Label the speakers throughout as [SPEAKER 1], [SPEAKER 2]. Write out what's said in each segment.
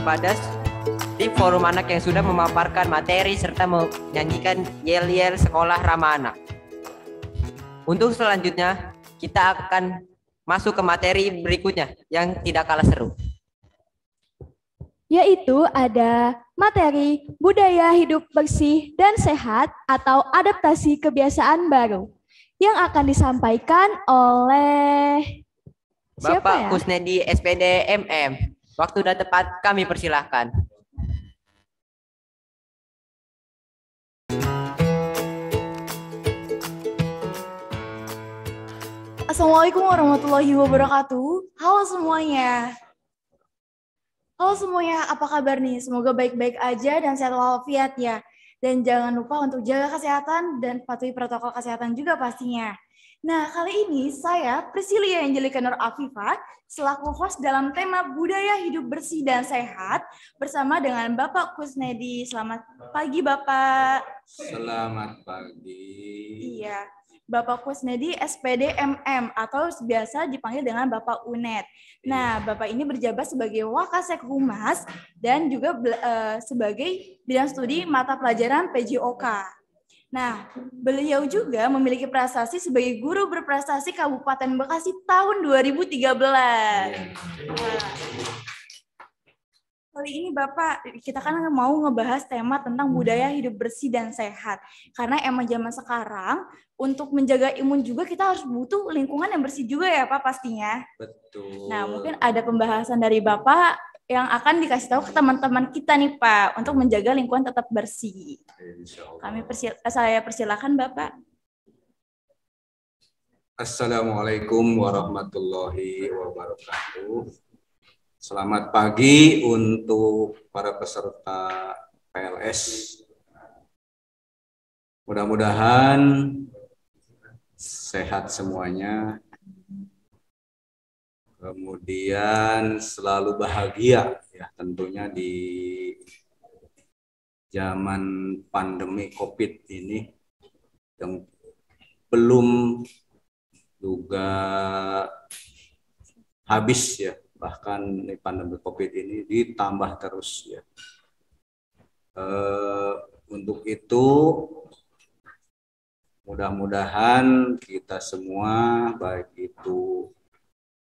[SPEAKER 1] kepada tim forum anak yang sudah memaparkan materi serta menyanyikan yel-yel sekolah ramah anak. Untuk selanjutnya, kita akan masuk ke materi berikutnya yang tidak kalah seru.
[SPEAKER 2] Yaitu ada materi budaya hidup bersih dan sehat atau adaptasi kebiasaan baru yang akan disampaikan oleh
[SPEAKER 1] Bapak Kusnedi SPD MM. Waktu dan tepat kami persilahkan.
[SPEAKER 3] Assalamualaikum warahmatullahi wabarakatuh. Halo semuanya. Apa kabar nih? Semoga baik-baik aja dan sehat walafiat ya. Dan jangan lupa untuk jaga kesehatan dan patuhi protokol kesehatan juga pastinya. Nah, kali ini saya Priscilia Angelika Nur Afifah selaku host dalam tema budaya hidup bersih dan sehat bersama dengan Bapak Kusnedi. Selamat pagi, Bapak.
[SPEAKER 4] Selamat pagi.
[SPEAKER 3] Iya. Bapak Kusnedi SPD MM atau biasa dipanggil dengan Bapak UNED. Nah, Bapak ini berjabat sebagai Wakasek Humas dan juga sebagai bidang studi mata pelajaran PJOK. Nah, beliau juga memiliki prestasi sebagai guru berprestasi Kabupaten Bekasi tahun 2013. Kali ini Bapak, kita kan mau ngebahas tema tentang budaya hidup bersih dan sehat. Karena emang zaman sekarang, untuk menjaga imun juga kita harus butuh lingkungan yang bersih juga ya Pak pastinya.
[SPEAKER 4] Betul.
[SPEAKER 3] Nah, mungkin ada pembahasan dari Bapak yang akan dikasih tahu ke teman-teman kita nih Pak, untuk menjaga lingkungan tetap bersih. Saya persilakan Bapak.
[SPEAKER 4] Assalamualaikum warahmatullahi wabarakatuh. Selamat pagi untuk para peserta PLS. Mudah-mudahan sehat semuanya. Kemudian selalu bahagia ya tentunya di zaman pandemi COVID ini yang belum juga habis ya. Bahkan pandemi COVID ini ditambah terus ya. Untuk itu mudah-mudahan kita semua, baik itu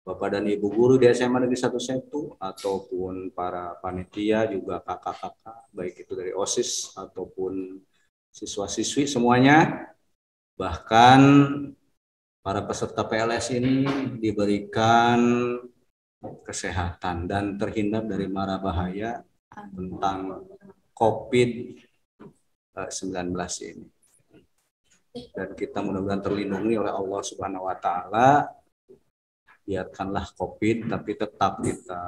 [SPEAKER 4] Bapak dan Ibu guru di SMA Negeri 1 Setu ataupun para panitia juga kakak-kakak, baik itu dari OSIS ataupun siswa-siswi semuanya, bahkan para peserta PLS ini diberikan kesehatan dan terhindar dari mara bahaya tentang COVID-19 ini. Dan kita mudah-mudahan terlindungi oleh Allah Subhanahu wa Ta'ala. Biarkanlah COVID, tapi tetap kita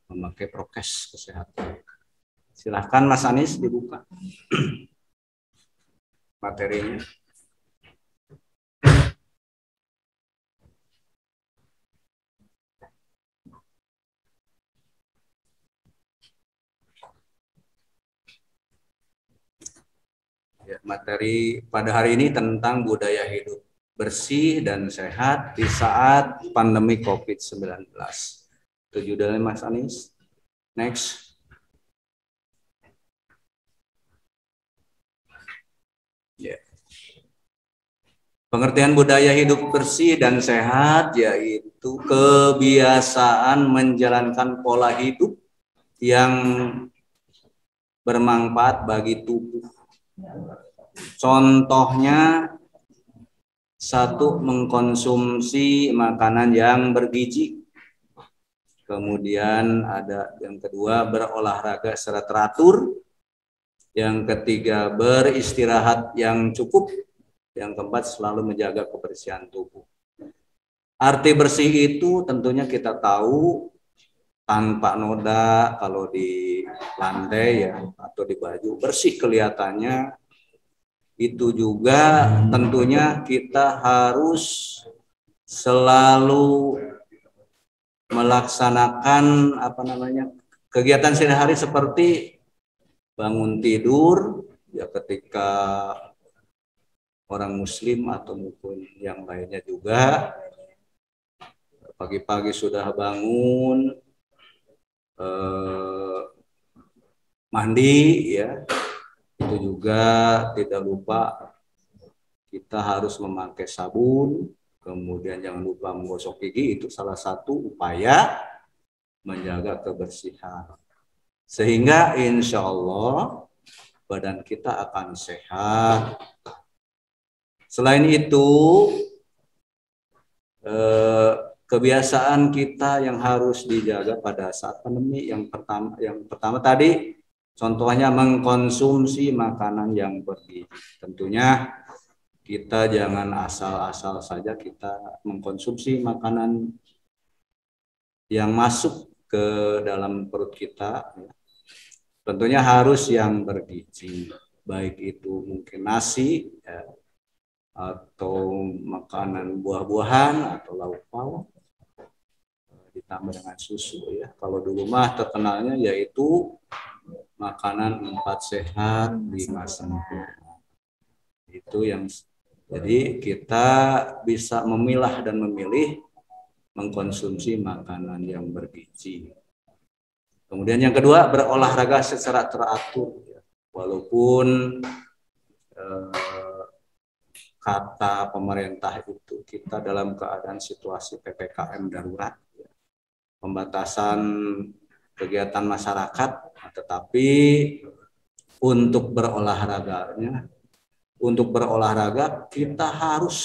[SPEAKER 4] memakai prokes kesehatan. Silahkan Mas Anies dibuka materinya. Ya, materi pada hari ini tentang budaya hidup bersih dan sehat di saat pandemi COVID-19. Itu judulnya Mas Anies. Next. Yeah. Pengertian budaya hidup bersih dan sehat yaitu kebiasaan menjalankan pola hidup yang bermanfaat bagi tubuh. Contohnya, satu, mengkonsumsi makanan yang bergizi. Kemudian ada yang kedua, berolahraga secara teratur. Yang ketiga, beristirahat yang cukup. Yang keempat, selalu menjaga kebersihan tubuh. Arti bersih itu tentunya kita tahu tanpa noda kalau di lantai ya atau di baju, bersih kelihatannya. Itu juga tentunya kita harus selalu melaksanakan kegiatan sehari-hari seperti bangun tidur ya ketika orang muslim atau maupun yang lainnya juga pagi-pagi sudah bangun, mandi ya, itu juga tidak lupa kita harus memakai sabun, kemudian jangan lupa menggosok gigi, itu salah satu upaya menjaga kebersihan. Sehingga insya Allah badan kita akan sehat. Selain itu, kebiasaan kita yang harus dijaga pada saat pandemi yang pertama tadi contohnya mengkonsumsi makanan yang bergizi. Tentunya kita jangan asal-asal saja kita mengkonsumsi makanan yang masuk ke dalam perut kita. Tentunya harus yang bergizi, baik itu mungkin nasi ya, atau makanan buah-buahan atau lauk pauk ditambah dengan susu ya. Kalau di rumah terkenalnya yaitu makanan 4 sehat 5 sempurna. Itu yang jadi kita bisa memilah dan memilih mengkonsumsi makanan yang bergizi. Kemudian yang kedua, berolahraga secara teratur ya. Walaupun kata pemerintah itu kita dalam keadaan situasi PPKM darurat, ya, pembatasan kegiatan masyarakat, tetapi untuk berolahraga kita harus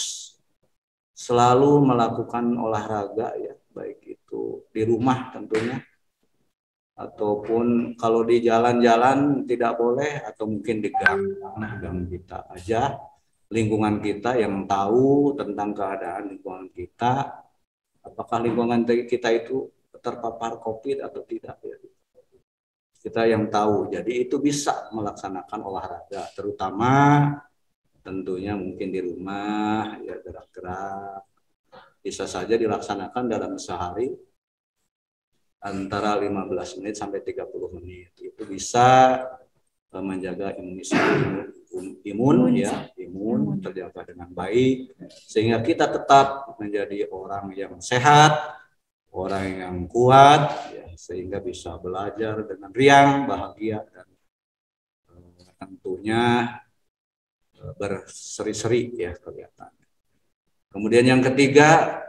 [SPEAKER 4] selalu melakukan olahraga ya, baik itu di rumah tentunya, ataupun kalau di jalan-jalan tidak boleh, atau mungkin di gang kita aja, lingkungan kita yang tahu tentang keadaan lingkungan kita, apakah lingkungan kita itu terpapar COVID atau tidak ya. Kita yang tahu, jadi itu bisa melaksanakan olahraga, terutama tentunya mungkin di rumah ya, gerak-gerak bisa saja dilaksanakan dalam sehari antara 15 menit sampai 30 menit. Itu bisa menjaga imun terjaga dengan baik, sehingga kita tetap menjadi orang yang sehat, orang yang kuat ya, sehingga bisa belajar dengan riang, bahagia, dan tentunya berseri-seri ya kelihatan. Kemudian yang ketiga,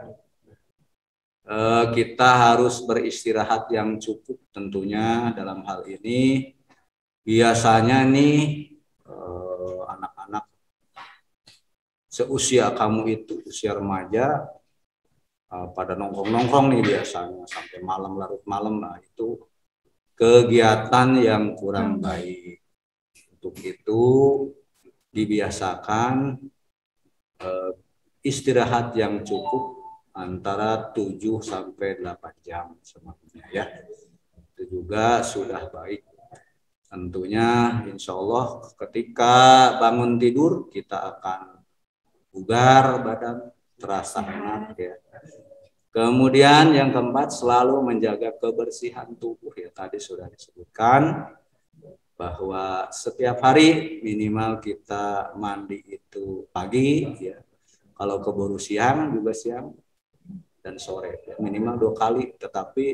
[SPEAKER 4] kita harus beristirahat yang cukup tentunya. Dalam hal ini biasanya nih anak-anak seusia kamu itu, usia remaja, pada nongkrong-nongkrong nih biasanya sampai malam, larut malam. Nah, itu kegiatan yang kurang baik. Untuk itu dibiasakan istirahat yang cukup antara 7 sampai 8 jam semalamnya ya. Itu juga sudah baik. Tentunya insya Allah ketika bangun tidur kita akan bugar badan, terasa enak ya. Kemudian yang keempat, selalu menjaga kebersihan tubuh ya. Tadi sudah disebutkan bahwa setiap hari minimal kita mandi itu pagi ya. Kalau keburu siang juga siang dan sore ya. Minimal 2 kali. Tetapi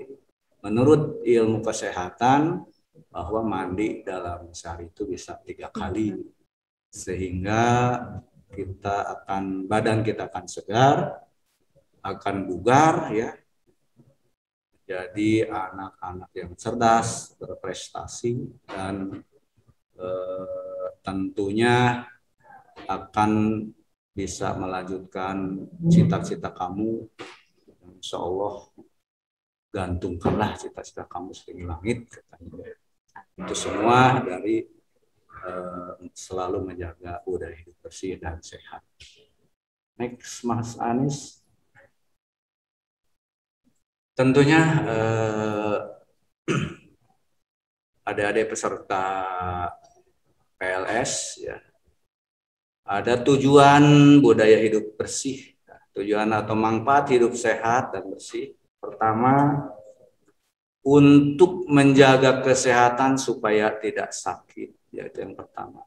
[SPEAKER 4] menurut ilmu kesehatan bahwa mandi dalam sehari itu bisa 3 kali, sehingga badan kita akan segar, akan bugar ya. Jadi anak-anak yang cerdas, berprestasi, dan tentunya akan bisa melanjutkan cita-cita kamu. Insya Allah gantungkanlah cita-cita kamu setinggi langit. Itu semua dari selalu menjaga budaya hidup bersih dan sehat. Next, Mas Anies. Tentunya adik-adik peserta PLS ya, ada tujuan budaya hidup bersih, tujuan atau manfaat hidup sehat dan bersih. Pertama, untuk menjaga kesehatan supaya tidak sakit, yaitu yang pertama.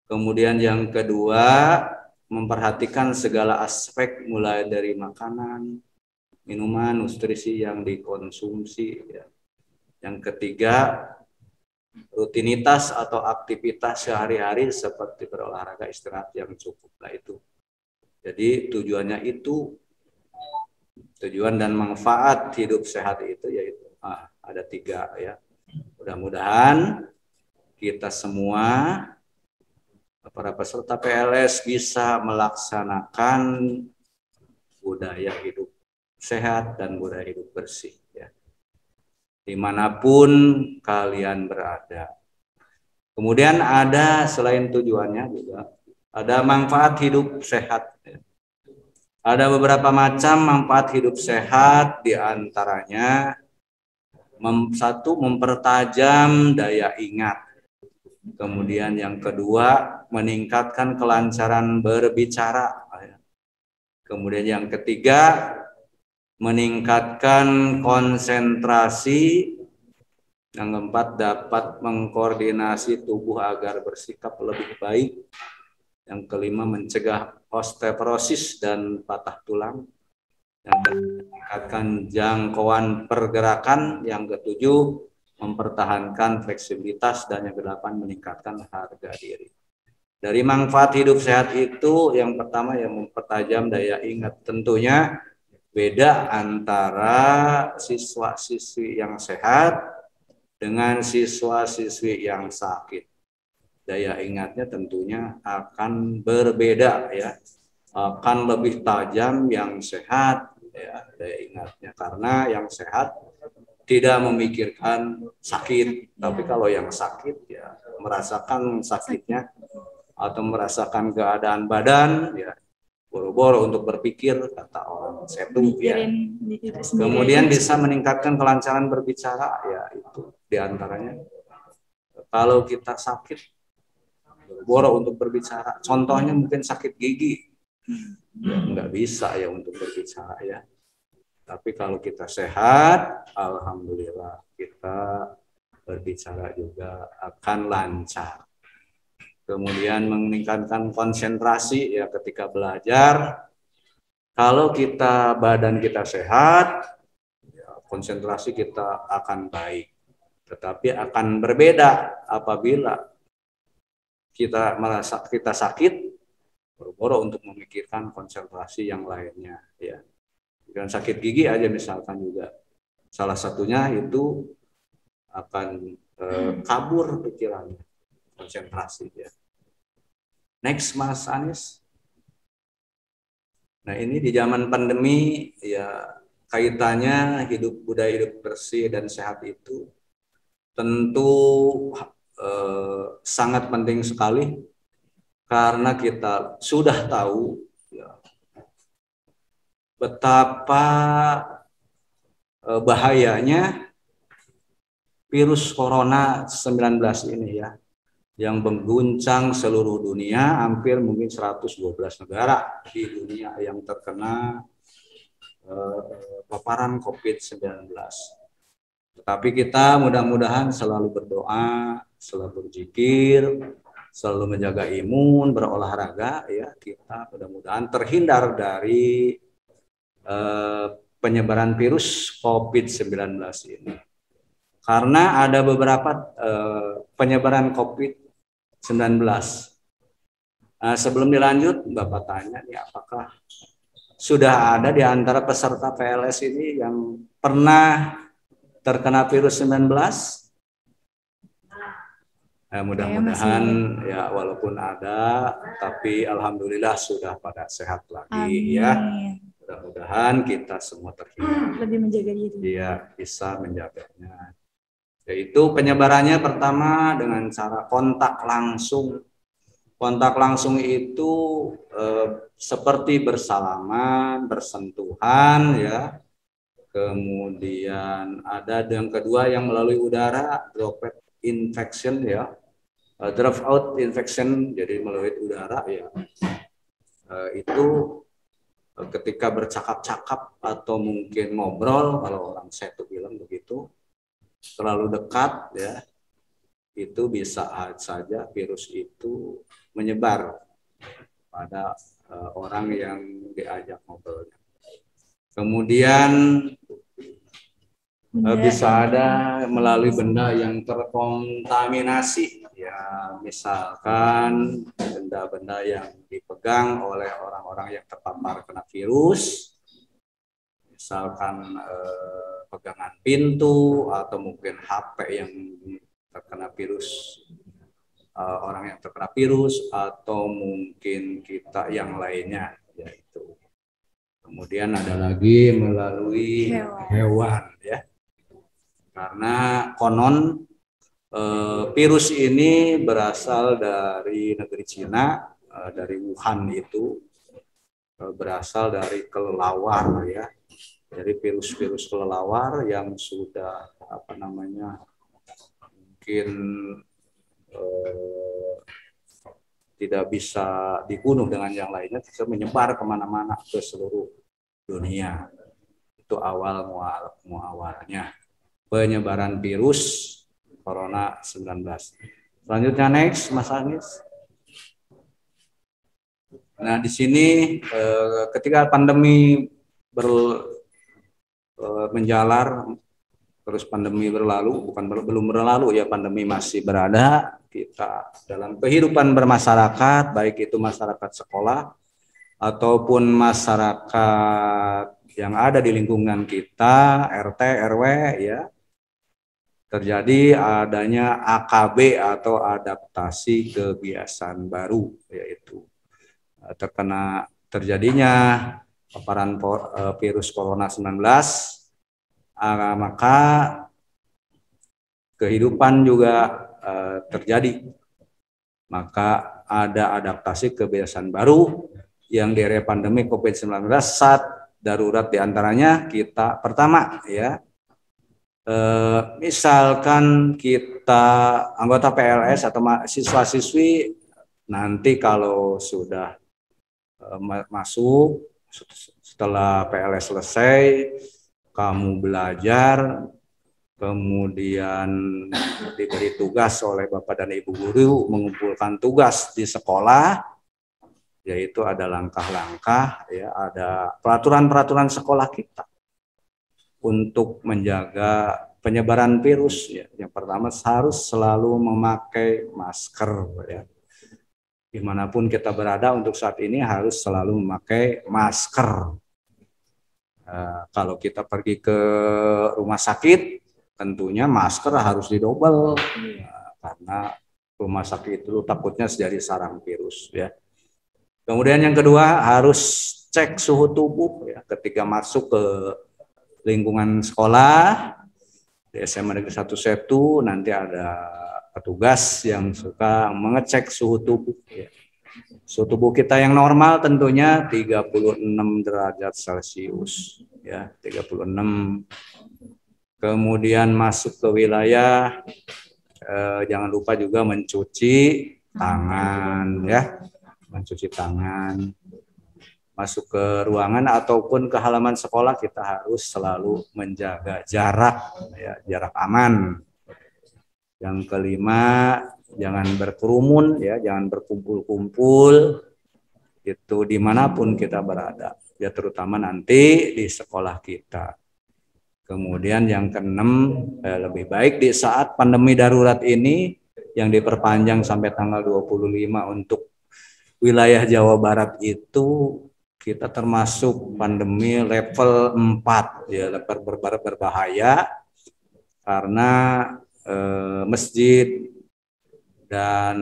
[SPEAKER 4] Kemudian yang kedua, memperhatikan segala aspek mulai dari makanan, minuman, nutrisi yang dikonsumsi. Ya. Yang ketiga, rutinitas atau aktivitas sehari-hari seperti berolahraga, istirahat yang cukup. Nah itu. Jadi tujuannya itu, tujuan dan manfaat hidup sehat itu yaitu ada 3 ya. Mudah-mudahan kita semua para peserta PLS bisa melaksanakan budaya hidup sehat dan budaya hidup bersih ya. Dimanapun kalian berada. Kemudian ada selain tujuannya juga ada manfaat hidup sehat. Ya. Ada beberapa macam manfaat hidup sehat, diantaranya satu, mempertajam daya ingat. Kemudian yang kedua, meningkatkan kelancaran berbicara. Kemudian yang ketiga, meningkatkan konsentrasi. Yang keempat, dapat mengkoordinasi tubuh agar bersikap lebih baik. Yang kelima, mencegah osteoporosis dan patah tulang. Yang kelima, meningkatkan jangkauan pergerakan. Yang ketujuh, mempertahankan fleksibilitas. Dan yang kedelapan, meningkatkan harga diri. Dari manfaat hidup sehat itu, yang pertama yang mempertajam daya ingat. Tentunya beda antara siswa-siswi yang sehat dengan siswa-siswi yang sakit. Daya ingatnya tentunya akan berbeda ya, akan lebih tajam yang sehat ya daya ingatnya, karena yang sehat tidak memikirkan sakit, tapi kalau yang sakit ya merasakan sakitnya atau merasakan keadaan badan ya boro-boro untuk berpikir, kata orang setu ya. Kemudian bisa meningkatkan kelancaran berbicara ya, itu diantaranya. Kalau kita sakit boro untuk berbicara, contohnya mungkin sakit gigi ya, nggak bisa ya untuk berbicara ya. Tapi kalau kita sehat, alhamdulillah kita berbicara juga akan lancar. Kemudian meningkatkan konsentrasi ya ketika belajar. Kalau badan kita sehat, ya, konsentrasi kita akan baik. Tetapi akan berbeda apabila kita merasa kita sakit, boro-boro untuk memikirkan konsentrasi yang lainnya. Ya. Dan sakit gigi aja misalkan juga, salah satunya itu akan kabur pikirannya, konsentrasi ya. Next, Mas Anies. Nah ini di zaman pandemi ya, kaitannya budaya hidup bersih dan sehat itu tentu sangat penting sekali, karena kita sudah tahu ya, betapa bahayanya virus corona 19 ini ya, yang mengguncang seluruh dunia, hampir mungkin 112 negara di dunia yang terkena paparan COVID-19. Tetapi kita mudah-mudahan selalu berdoa, selalu berzikir, selalu menjaga imun, berolahraga ya, kita mudah-mudahan terhindar dari penyebaran virus COVID-19 ini. Karena ada beberapa penyebaran COVID-19. Sebelum dilanjut, Bapak tanya nih, apakah sudah ada di antara peserta PLS ini yang pernah terkena virus 19? Mudah-mudahan ya, walaupun ada, tapi alhamdulillah sudah pada sehat lagi. Amin. Ya. Mudah-mudahan kita semua terhindar.
[SPEAKER 3] Lebih menjaga diri.
[SPEAKER 4] Iya, bisa menjaganya. Yaitu penyebarannya pertama dengan cara kontak langsung. Kontak langsung itu seperti bersalaman, bersentuhan ya. Kemudian ada yang kedua yang melalui udara, droplet infection ya. Drop out infection, jadi melalui udara ya. Itu ketika bercakap-cakap atau mungkin ngobrol, kalau orang saya tuh bilang begitu, terlalu dekat ya, itu bisa saja virus itu menyebar pada orang yang diajak ngobrolnya. Kemudian bisa ada melalui benda yang terkontaminasi, ya misalkan benda-benda yang dipegang oleh orang-orang yang terpapar kena virus, misalkan pegangan pintu atau mungkin HP yang terkena virus, orang yang terkena virus atau mungkin kita yang lainnya, yaitu. Kemudian ada lagi melalui hewan ya. Karena konon virus ini berasal dari negeri Cina, dari Wuhan itu, berasal dari kelelawar ya. Jadi virus-virus kelelawar yang sudah mungkin tidak bisa dibunuh dengan yang lainnya, bisa menyebar kemana-mana ke seluruh dunia. Itu awalnya penyebaran virus Corona 19. Selanjutnya next, Mas Anies. Nah, di sini ketika pandemi menjalar, terus pandemi berlalu, belum berlalu ya, pandemi masih berada, kita dalam kehidupan bermasyarakat, baik itu masyarakat sekolah ataupun masyarakat yang ada di lingkungan kita, RT, RW ya, terjadi adanya AKB atau adaptasi kebiasaan baru, yaitu terjadinya paparan virus Corona 19, maka kehidupan juga terjadi. Maka ada adaptasi kebiasaan baru yang di area pandemi COVID-19 saat darurat diantaranya kita pertama ya, misalkan kita anggota PLS atau siswa-siswi nanti kalau sudah masuk setelah PLS selesai, kamu belajar, kemudian diberi tugas oleh Bapak dan Ibu guru mengumpulkan tugas di sekolah, yaitu ada langkah-langkah ya, ada peraturan-peraturan sekolah kita untuk menjaga penyebaran virus ya. Yang pertama harus selalu memakai masker ya. Dimanapun kita berada untuk saat ini harus selalu memakai masker. Kalau kita pergi ke rumah sakit, tentunya masker harus didobel karena rumah sakit itu takutnya jadi sarang virus ya. Kemudian yang kedua harus cek suhu tubuh ya, ketika masuk ke lingkungan sekolah di SMA Negeri 1 Setu, nanti ada petugas yang suka mengecek suhu tubuh ya. Suhu tubuh kita yang normal tentunya 36 derajat Celcius ya, 36. Kemudian masuk ke wilayah, jangan lupa juga mencuci tangan ya, mencuci tangan. Masuk ke ruangan ataupun ke halaman sekolah kita harus selalu menjaga jarak ya, jarak aman. Yang kelima, jangan berkerumun ya, jangan berkumpul-kumpul itu dimanapun kita berada ya, terutama nanti di sekolah kita. Kemudian yang keenam, lebih baik di saat pandemi darurat ini yang diperpanjang sampai tanggal 25 untuk wilayah Jawa Barat itu, kita termasuk pandemi level 4 ya, level berbahaya karena masjid dan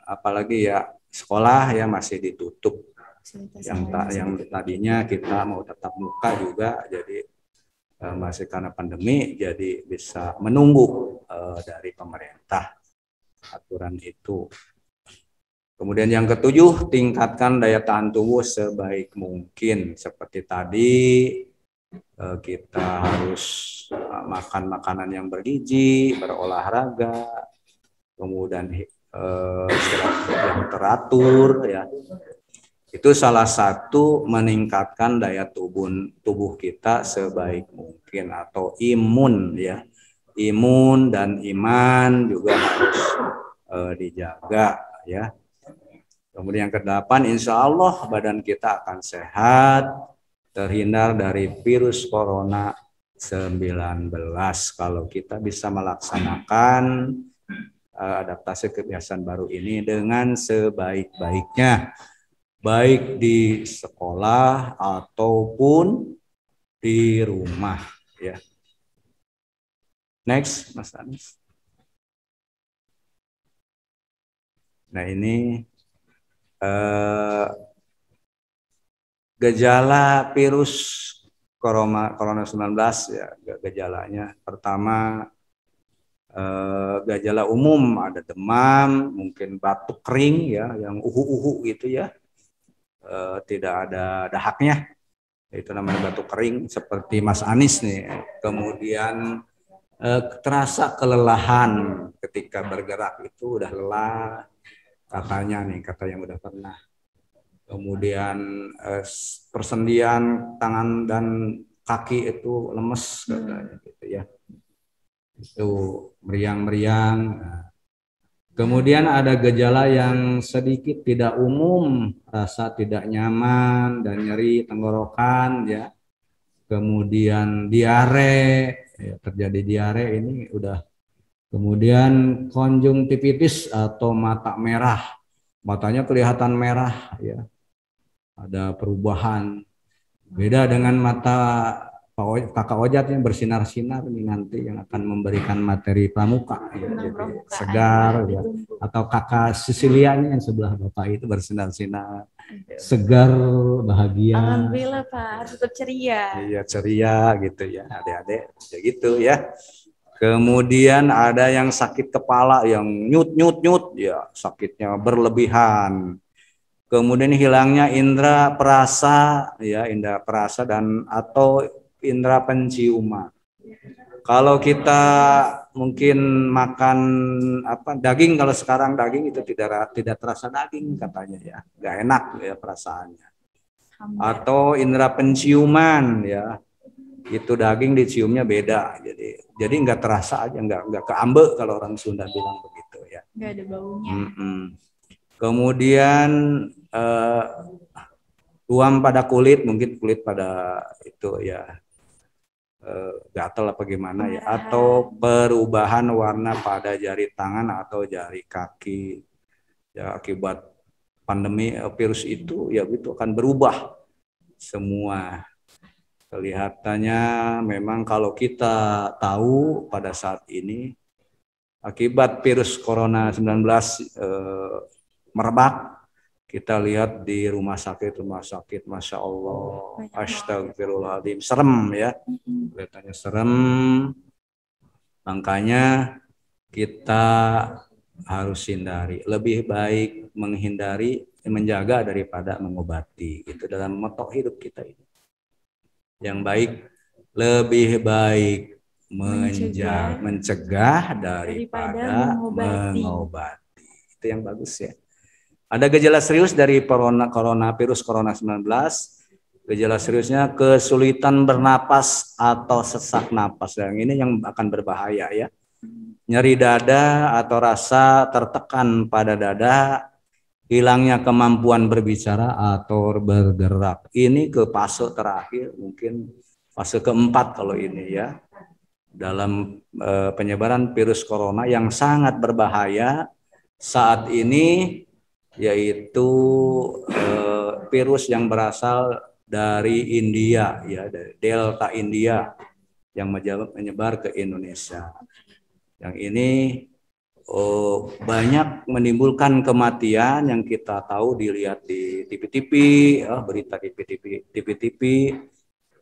[SPEAKER 4] apalagi ya sekolah ya masih ditutup. Yang tadinya kita mau tatap muka juga jadi masih karena pandemi jadi bisa menunggu dari pemerintah aturan itu. Kemudian yang ketujuh, tingkatkan daya tahan tubuh sebaik mungkin. Seperti tadi kita harus makan makanan yang bergizi, berolahraga, kemudian istirahat yang teratur ya. Itu salah satu meningkatkan daya tubuh kita sebaik mungkin, atau imun ya. Imun dan iman juga harus dijaga ya. Kemudian yang ke-8, insya Allah badan kita akan sehat, terhindar dari virus corona 19 kalau kita bisa melaksanakan adaptasi kebiasaan baru ini dengan sebaik-baiknya, baik di sekolah ataupun di rumah ya. Next, Mas Anies. Nah, ini gejala virus corona 19 ya, gejalanya pertama gejala umum ada demam, mungkin batuk kering ya, yang uhu-uhu gitu ya, tidak ada dahaknya, itu namanya batuk kering seperti Mas Anies nih. Kemudian terasa kelelahan ketika bergerak, itu udah lelah katanya nih, kata yang udah pernah. Kemudian persendian tangan dan kaki itu lemes katanya gitu ya. Itu meriang-meriang. Kemudian ada gejala yang sedikit tidak umum, rasa tidak nyaman dan nyeri tenggorokan ya. Kemudian diare, ya, terjadi diare ini udah. Kemudian konjungtivitis atau mata merah, matanya kelihatan merah ya. Ada perubahan. Beda dengan mata Kakak Ojat yang bersinar-sinar ini nanti yang akan memberikan materi pramuka ya, jadi segar ya. Atau Kakak Sisilia yang sebelah Bapak itu bersinar-sinar, segar, bahagia.
[SPEAKER 3] Alhamdulillah Pak, harus tetap ceria.
[SPEAKER 4] Iya, ceria gitu ya, adik-adik ya gitu ya. Kemudian ada yang sakit kepala yang nyut ya, sakitnya berlebihan. Kemudian hilangnya indera perasa ya, indera perasa dan atau indera penciuman. Kalau kita mungkin makan daging, kalau sekarang daging itu tidak terasa daging katanya ya, nggak enak ya perasaannya. Atau indera penciuman ya, itu daging diciumnya beda, jadi nggak terasa aja, nggak keambe kalau orang Sunda bilang begitu ya.
[SPEAKER 3] Nggak ada baunya.
[SPEAKER 4] Kemudian ruam pada kulit, mungkin kulit pada itu ya gatal apa gimana ya, atau perubahan warna pada jari tangan atau jari kaki ya, akibat pandemi virus itu ya, itu akan berubah semua. Kelihatannya memang kalau kita tahu pada saat ini akibat virus corona 19 merebak, kita lihat di rumah sakit, Masya Allah, astagfirullahaladzim, serem ya, kelihatannya serem. Makanya kita harus hindari, lebih baik menghindari, menjaga daripada mengobati. Itu dalam moto hidup kita ini. Yang baik, lebih baik mencegah daripada mengobati. Itu yang bagus ya. Ada gejala serius dari virus corona 19. Gejala seriusnya kesulitan bernapas atau sesak napas. Yang ini yang akan berbahaya ya. Nyeri dada atau rasa tertekan pada dada, hilangnya kemampuan berbicara atau bergerak. Ini ke fase terakhir, mungkin fase keempat kalau ini ya. Dalam penyebaran virus corona yang sangat berbahaya saat ini, yaitu virus yang berasal dari India ya, dari Delta India yang menyebar ke Indonesia. Yang ini banyak menimbulkan kematian yang kita tahu, dilihat di TV-TV ya, berita di TV-TV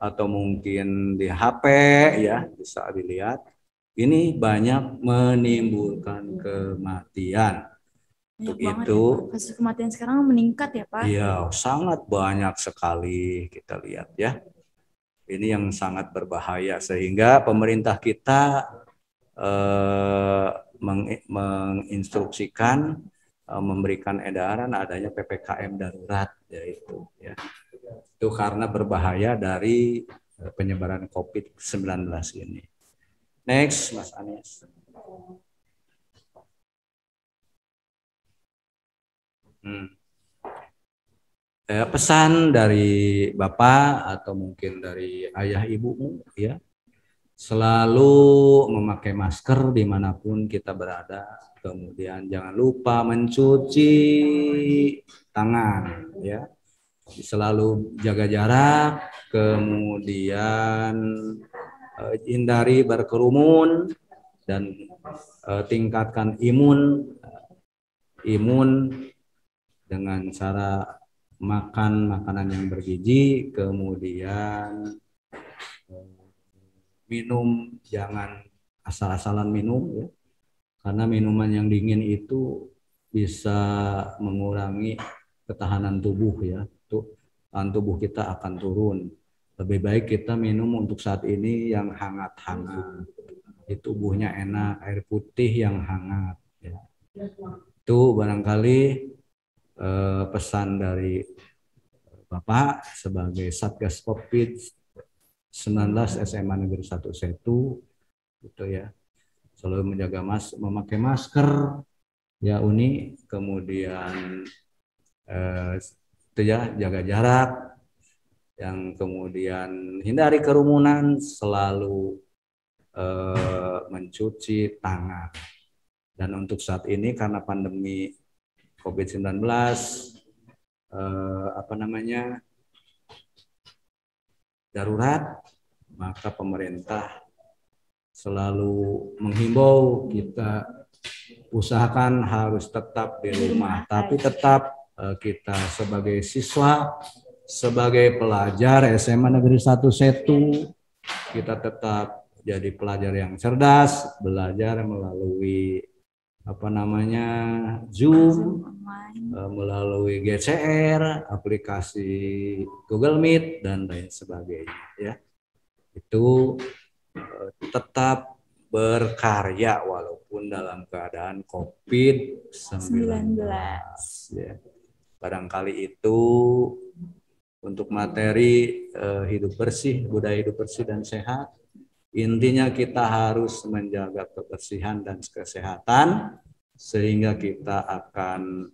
[SPEAKER 4] atau mungkin di HP ya, bisa dilihat. Ini banyak menimbulkan kematian. Untuk itu
[SPEAKER 3] kasus kematian sekarang meningkat ya Pak?
[SPEAKER 4] Iya, sangat banyak sekali kita lihat ya. Ini yang sangat berbahaya, sehingga pemerintah kita menginstruksikan, memberikan edaran adanya PPKM darurat yaitu ya. Itu karena berbahaya dari penyebaran COVID-19 ini. Next, Mas Anies. pesan dari Bapak atau mungkin dari ayah ibumu ya, selalu memakai masker dimanapun kita berada, kemudian jangan lupa mencuci tangan ya, selalu jaga jarak, kemudian hindari berkerumun dan tingkatkan imun dengan cara makan makanan yang bergizi, kemudian minum jangan asal-asalan minum ya, karena minuman yang dingin itu bisa mengurangi ketahanan tubuh ya, tahan tubuh kita akan turun. Lebih baik kita minum untuk saat ini yang hangat-hangat, tubuhnya enak, air putih yang hangat ya. Itu barangkali pesan dari Bapak sebagai Satgas COVID-19 SMA Negeri 1 Setu gitu ya. Selalu memakai masker ya Uni, kemudian itu ya, jaga jarak, yang kemudian hindari kerumunan, selalu mencuci tangan. Dan untuk saat ini karena pandemi COVID-19 darurat, maka pemerintah selalu menghimbau kita usahakan harus tetap di rumah, tapi tetap kita sebagai siswa, sebagai pelajar SMA Negeri 1 Setu, kita tetap jadi pelajar yang cerdas, belajar melalui Zoom, melalui GCR, aplikasi Google Meet dan lain sebagainya ya. Itu tetap berkarya walaupun dalam keadaan COVID-19 ya. Barangkali itu untuk materi hidup bersih, budaya hidup bersih dan sehat. Intinya kita harus menjaga kebersihan dan kesehatan sehingga kita akan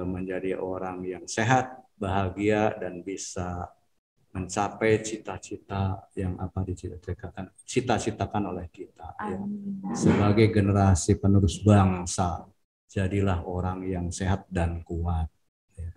[SPEAKER 4] menjadi orang yang sehat, bahagia, dan bisa mencapai cita-cita yang dicita-citakan oleh kita ya. Sebagai generasi penerus bangsa, jadilah orang yang sehat dan kuat ya.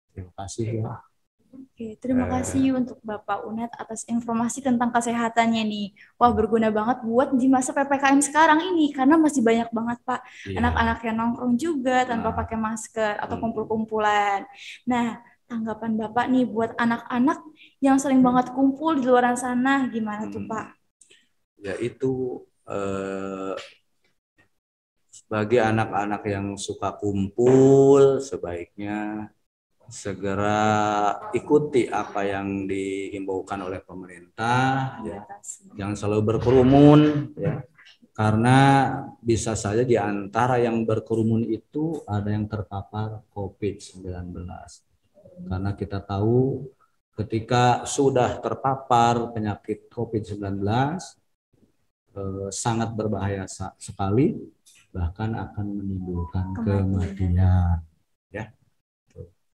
[SPEAKER 4] Terima kasih ya.
[SPEAKER 3] Oke, terima kasih untuk Bapak Unet atas informasi tentang kesehatannya nih. Wah, berguna banget buat di masa PPKM sekarang ini karena masih banyak banget Pak anak-anak yang nongkrong juga tanpa pakai masker atau kumpul-kumpulan. Nah, tanggapan Bapak nih buat anak-anak yang sering banget kumpul di luar sana, gimana tuh Pak?
[SPEAKER 4] Ya itu bagi anak-anak yang suka kumpul sebaiknya segera ikuti apa yang dihimbaukan oleh pemerintah ya. Jangan selalu berkerumun ya. Karena bisa saja di antara yang berkerumun itu ada yang terpapar COVID-19. Karena kita tahu ketika sudah terpapar penyakit COVID-19 sangat berbahaya sekali, bahkan akan menimbulkan kematian. Ya.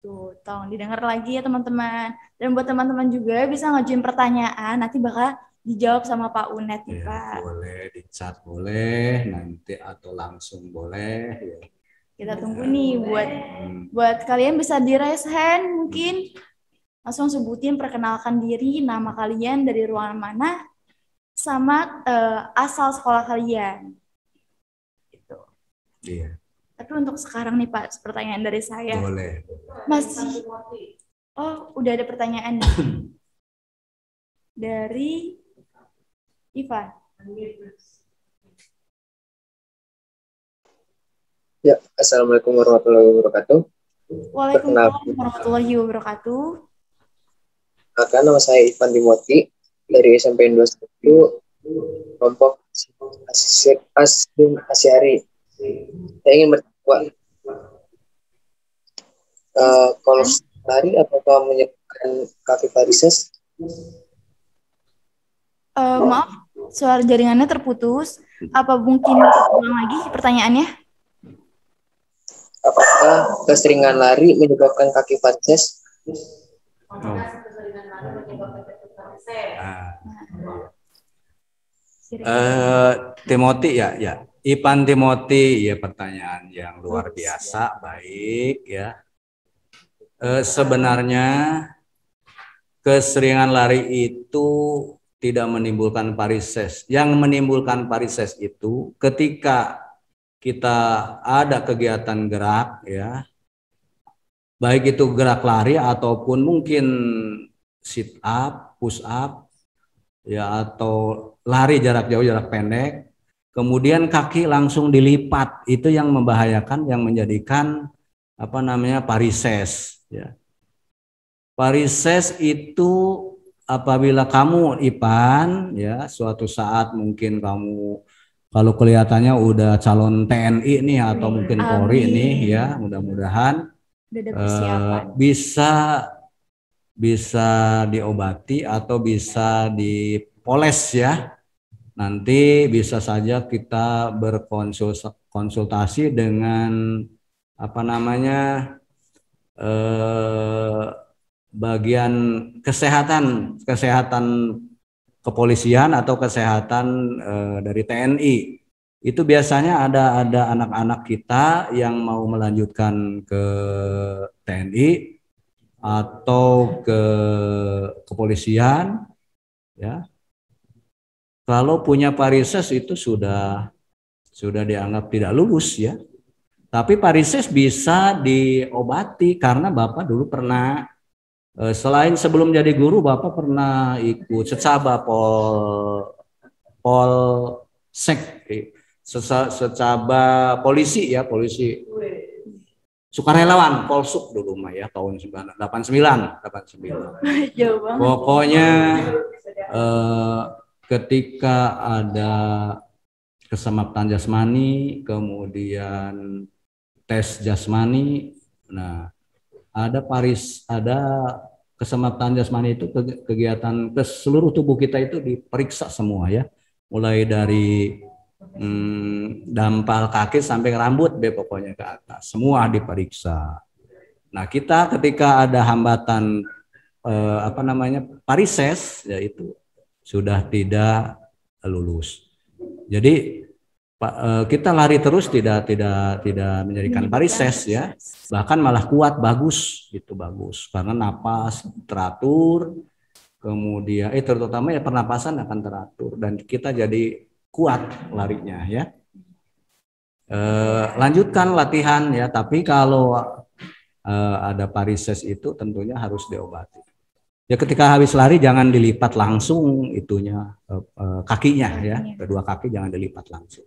[SPEAKER 3] Tuh, tolong didengar lagi ya teman-teman. Dan buat teman-teman juga bisa ngajuin pertanyaan, nanti bakal dijawab sama Pak Unet nih, Pak.
[SPEAKER 4] Boleh di chat, boleh nanti atau langsung boleh. Ya.
[SPEAKER 3] Kita tunggu nih buat kalian bisa di raise hand mungkin. Langsung sebutin, perkenalkan diri, nama kalian, dari ruangan mana, sama asal sekolah kalian. Gitu.
[SPEAKER 4] Iya.
[SPEAKER 3] Tapi untuk sekarang nih Pak, pertanyaan dari saya.
[SPEAKER 4] Boleh.
[SPEAKER 3] Masih. Oh, udah ada pertanyaan nih. Dari Ivan.
[SPEAKER 5] Ya, Assalamualaikum warahmatullahi wabarakatuh.
[SPEAKER 3] Waalaikumsalam warahmatullahi wabarakatuh.
[SPEAKER 5] Nama saya Ivan Timothy dari SMP 21 kelompok Asyari. Saya ingin bertanya, kalau tadi apakah menyebabkan kapivarises?
[SPEAKER 3] Maaf, suara jaringannya terputus. Apa mungkin ulang lagi pertanyaannya?
[SPEAKER 5] apakah keseringan lari menyebabkan kaki varises?
[SPEAKER 4] Oh. Timothy ya. Ipan Timothy, ya pertanyaan yang luar biasa, baik ya. Sebenarnya keseringan lari itu tidak menimbulkan varises. Yang menimbulkan varises itu ketika kita ada kegiatan gerak ya, baik itu gerak lari ataupun mungkin sit up, push up ya, atau lari jarak jauh, jarak pendek. Kemudian kaki langsung dilipat, itu yang membahayakan, yang menjadikan apa namanya varises ya. Varises itu apabila kamu Ipan ya, suatu saat mungkin kamu kalau kelihatannya udah calon TNI nih atau mungkin Polri nih ya, mudah-mudahan bisa diobati atau bisa dipoles ya. Nanti bisa saja kita berkonsultasi dengan apa namanya bagian kesehatan kepolisian atau kesehatan dari TNI. Itu biasanya ada anak-anak kita yang mau melanjutkan ke TNI atau ke kepolisian ya. Kalau punya varises itu sudah dianggap tidak lulus ya. Tapi varises bisa diobati karena Bapak dulu pernah selain sebelum jadi guru Bapak pernah ikut secaba secaba polisi ya, polisi sukarelawan Polsuk dulu mah ya, tahun 89. Pokoknya ketika ada kesemaptan jasmani, kemudian tes jasmani, nah ada kesemaptan jasmani itu kegiatan ke seluruh tubuh kita itu diperiksa semua ya, mulai dari dampal kaki sampai rambut deh pokoknya ke atas, semua diperiksa. Nah kita ketika ada hambatan varises yaitu sudah tidak lulus. Jadi kita lari terus tidak menjadikan varises ya, bahkan malah kuat, bagus gitu, bagus karena napas teratur, kemudian terutama ya pernapasan akan teratur dan kita jadi kuat larinya ya. Lanjutkan latihan ya, tapi kalau ada varises itu tentunya harus diobati. Ya ketika habis lari jangan dilipat langsung itunya kakinya ya, kedua kaki jangan dilipat langsung.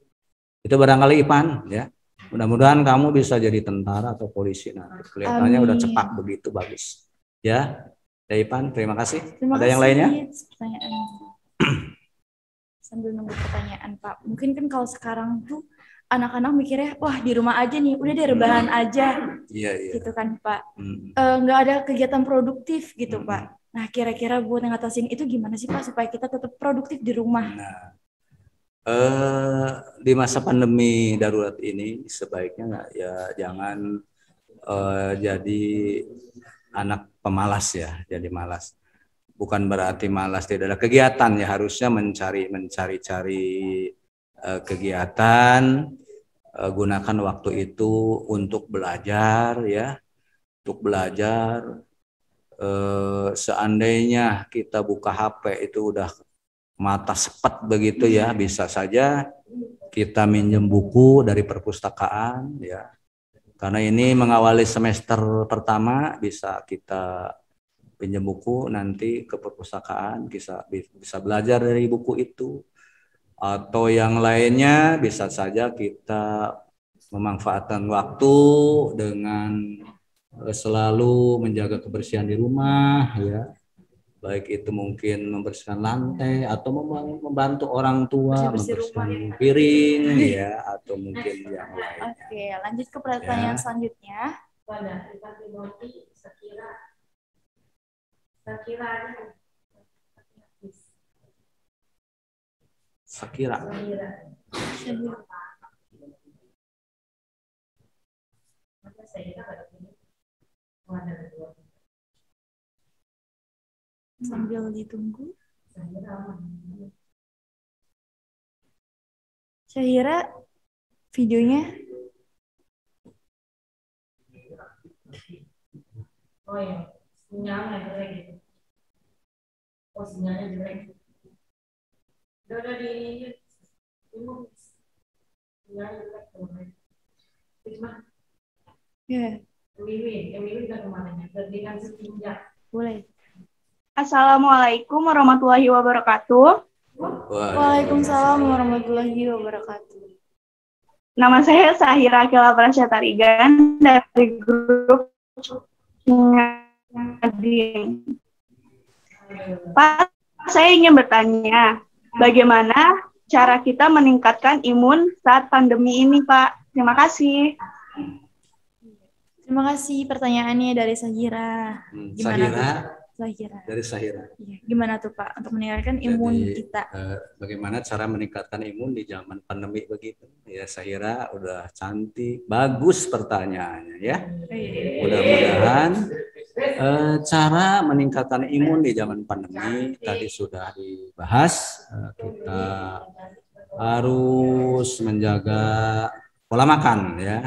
[SPEAKER 4] Itu barangkali Ipan ya. Mudah-mudahan kamu bisa jadi tentara atau polisi nanti. Kelihatannya udah cepak begitu, bagus. Ya. Ya Ipan, terima kasih. Ada yang lainnya?
[SPEAKER 3] Pertanyaan. Sambil nunggu pertanyaan Pak. Mungkin kan kalau sekarang tuh anak-anak mikirnya, wah di rumah aja nih, udah deh rebahan aja. Iya. Gitu kan Pak. Nggak ada kegiatan produktif gitu Pak. Nah kira-kira buat ngatasin itu gimana sih Pak supaya kita tetap produktif di rumah?
[SPEAKER 4] Nah, di masa pandemi darurat ini sebaiknya ya jangan jadi anak pemalas ya, jadi malas. Bukan berarti malas tidak ada kegiatan ya, harusnya mencari kegiatan, gunakan waktu itu untuk belajar ya, untuk belajar. Seandainya kita buka HP itu udah mata sepet begitu ya, bisa saja kita minjem buku dari perpustakaan ya, karena ini mengawali semester pertama bisa kita pinjam buku nanti ke perpustakaan, bisa belajar dari buku itu, atau yang lainnya bisa saja kita memanfaatkan waktu dengan selalu menjaga kebersihan di rumah ya, baik itu mungkin membersihkan lantai atau membantu orang tua membersihkan piring ya, atau mungkin yang lainnya.
[SPEAKER 3] Oke, lanjut ke pertanyaan selanjutnya.
[SPEAKER 4] Sakira.
[SPEAKER 3] Sambil ditunggu. Syahira, videonya.
[SPEAKER 6] Oh ya, sinyalnya jelek gitu. Oh sinyalnya jelek. Udah di ini sinyalnya jelek tuh. Cuma
[SPEAKER 3] Ya,
[SPEAKER 6] yang Wiwi udah kemana ya? Berdirikan setinjak.
[SPEAKER 3] boleh.
[SPEAKER 7] Assalamualaikum warahmatullahi wabarakatuh.
[SPEAKER 3] Waalaikumsalam warahmatullahi wabarakatuh.
[SPEAKER 7] Nama saya Sahira Akila Prasyatarigan dari grup Nadine. Pak, saya ingin bertanya, bagaimana cara kita meningkatkan imun saat pandemi ini, Pak? Terima kasih.
[SPEAKER 3] Terima kasih pertanyaannya dari Sahira. Gimana
[SPEAKER 4] Sahira,
[SPEAKER 3] tuh? Sahira.
[SPEAKER 4] dari Sahira.
[SPEAKER 3] Iya, gimana tuh Pak untuk meningkatkan imun
[SPEAKER 4] Jadi,
[SPEAKER 3] kita?
[SPEAKER 4] bagaimana cara meningkatkan imun di zaman pandemi begitu? Ya, Sahira udah cantik, bagus pertanyaannya ya. Mudah-mudahan cara meningkatkan imun di zaman pandemi tadi sudah dibahas. Kita harus menjaga pola makan ya,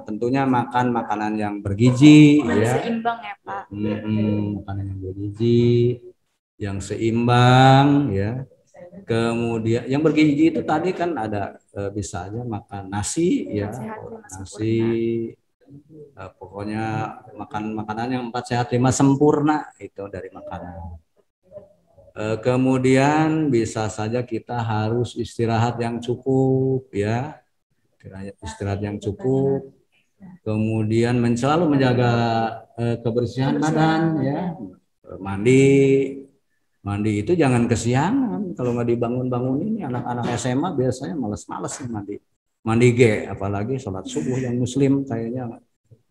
[SPEAKER 4] tentunya makan makanan yang bergizi ya.
[SPEAKER 3] Seimbang ya Pak.
[SPEAKER 4] Makanan yang bergizi, yang seimbang ya. Kemudian yang bergizi itu tadi kan ada bisa aja makan nasi ya, nasi. Pokoknya makan makanan yang 4 sehat 5 sempurna itu dari makanan. Kemudian bisa saja kita harus istirahat yang cukup ya. Istirahat yang cukup, kemudian selalu menjaga kebersihan badan ya, mandi itu jangan kesiangan. Kalau nggak dibangun ini anak-anak SMA biasanya males-males mandi apalagi sholat subuh yang muslim kayaknya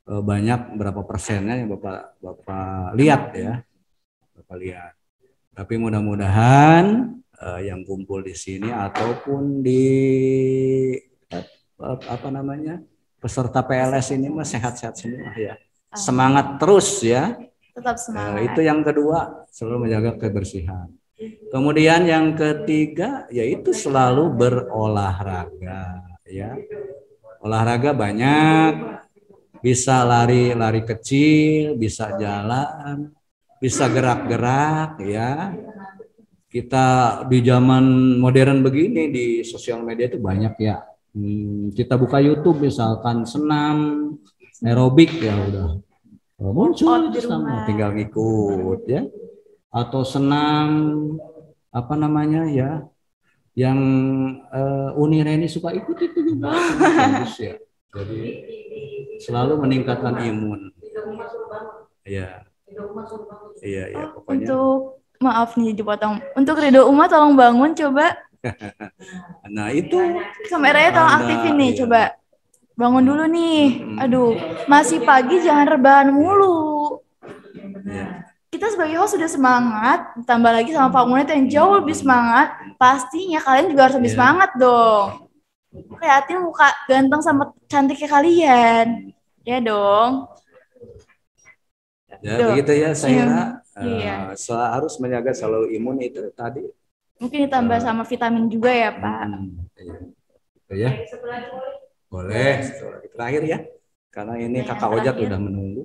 [SPEAKER 4] banyak berapa persennya yang bapak lihat ya, tapi mudah-mudahan yang kumpul di sini ataupun di peserta PLS ini mah sehat-sehat semua ya. Semangat terus ya.
[SPEAKER 3] Tetap semangat.
[SPEAKER 4] Itu yang kedua, selalu menjaga kebersihan. Kemudian yang ketiga yaitu selalu berolahraga ya. Olahraga banyak, bisa lari kecil, bisa jalan, bisa gerak-gerak ya. Kita di zaman modern begini di sosial media itu banyak ya. Kita buka YouTube misalkan senam aerobik ya udah muncul tinggal ngikut ya, atau senam ya yang Uni Reni suka ikut itu juga bagus ya. Jadi selalu meningkatkan imun ya. Iya pokoknya.
[SPEAKER 3] Untuk maaf nih dipotong. Untuk Ridho Uma tolong bangun coba.
[SPEAKER 4] Nah itu
[SPEAKER 3] Kameranya tolong aktifin nih, coba bangun dulu nih. Aduh, masih pagi jangan rebahan mulu. Kita sebagai host sudah semangat, ditambah lagi sama Pak Unet yang jauh lebih semangat. Pastinya kalian juga harus lebih semangat dong. Lihatin muka ganteng sama cantiknya kalian, ya dong.
[SPEAKER 4] Ya begitu ya saya.
[SPEAKER 3] Iya.
[SPEAKER 4] Harus menjaga selalu imun itu tadi.
[SPEAKER 3] Mungkin ditambah sama vitamin juga ya Pak.
[SPEAKER 4] Ya. Boleh. Terakhir ya. Karena ini kakak Ojat udah menunggu.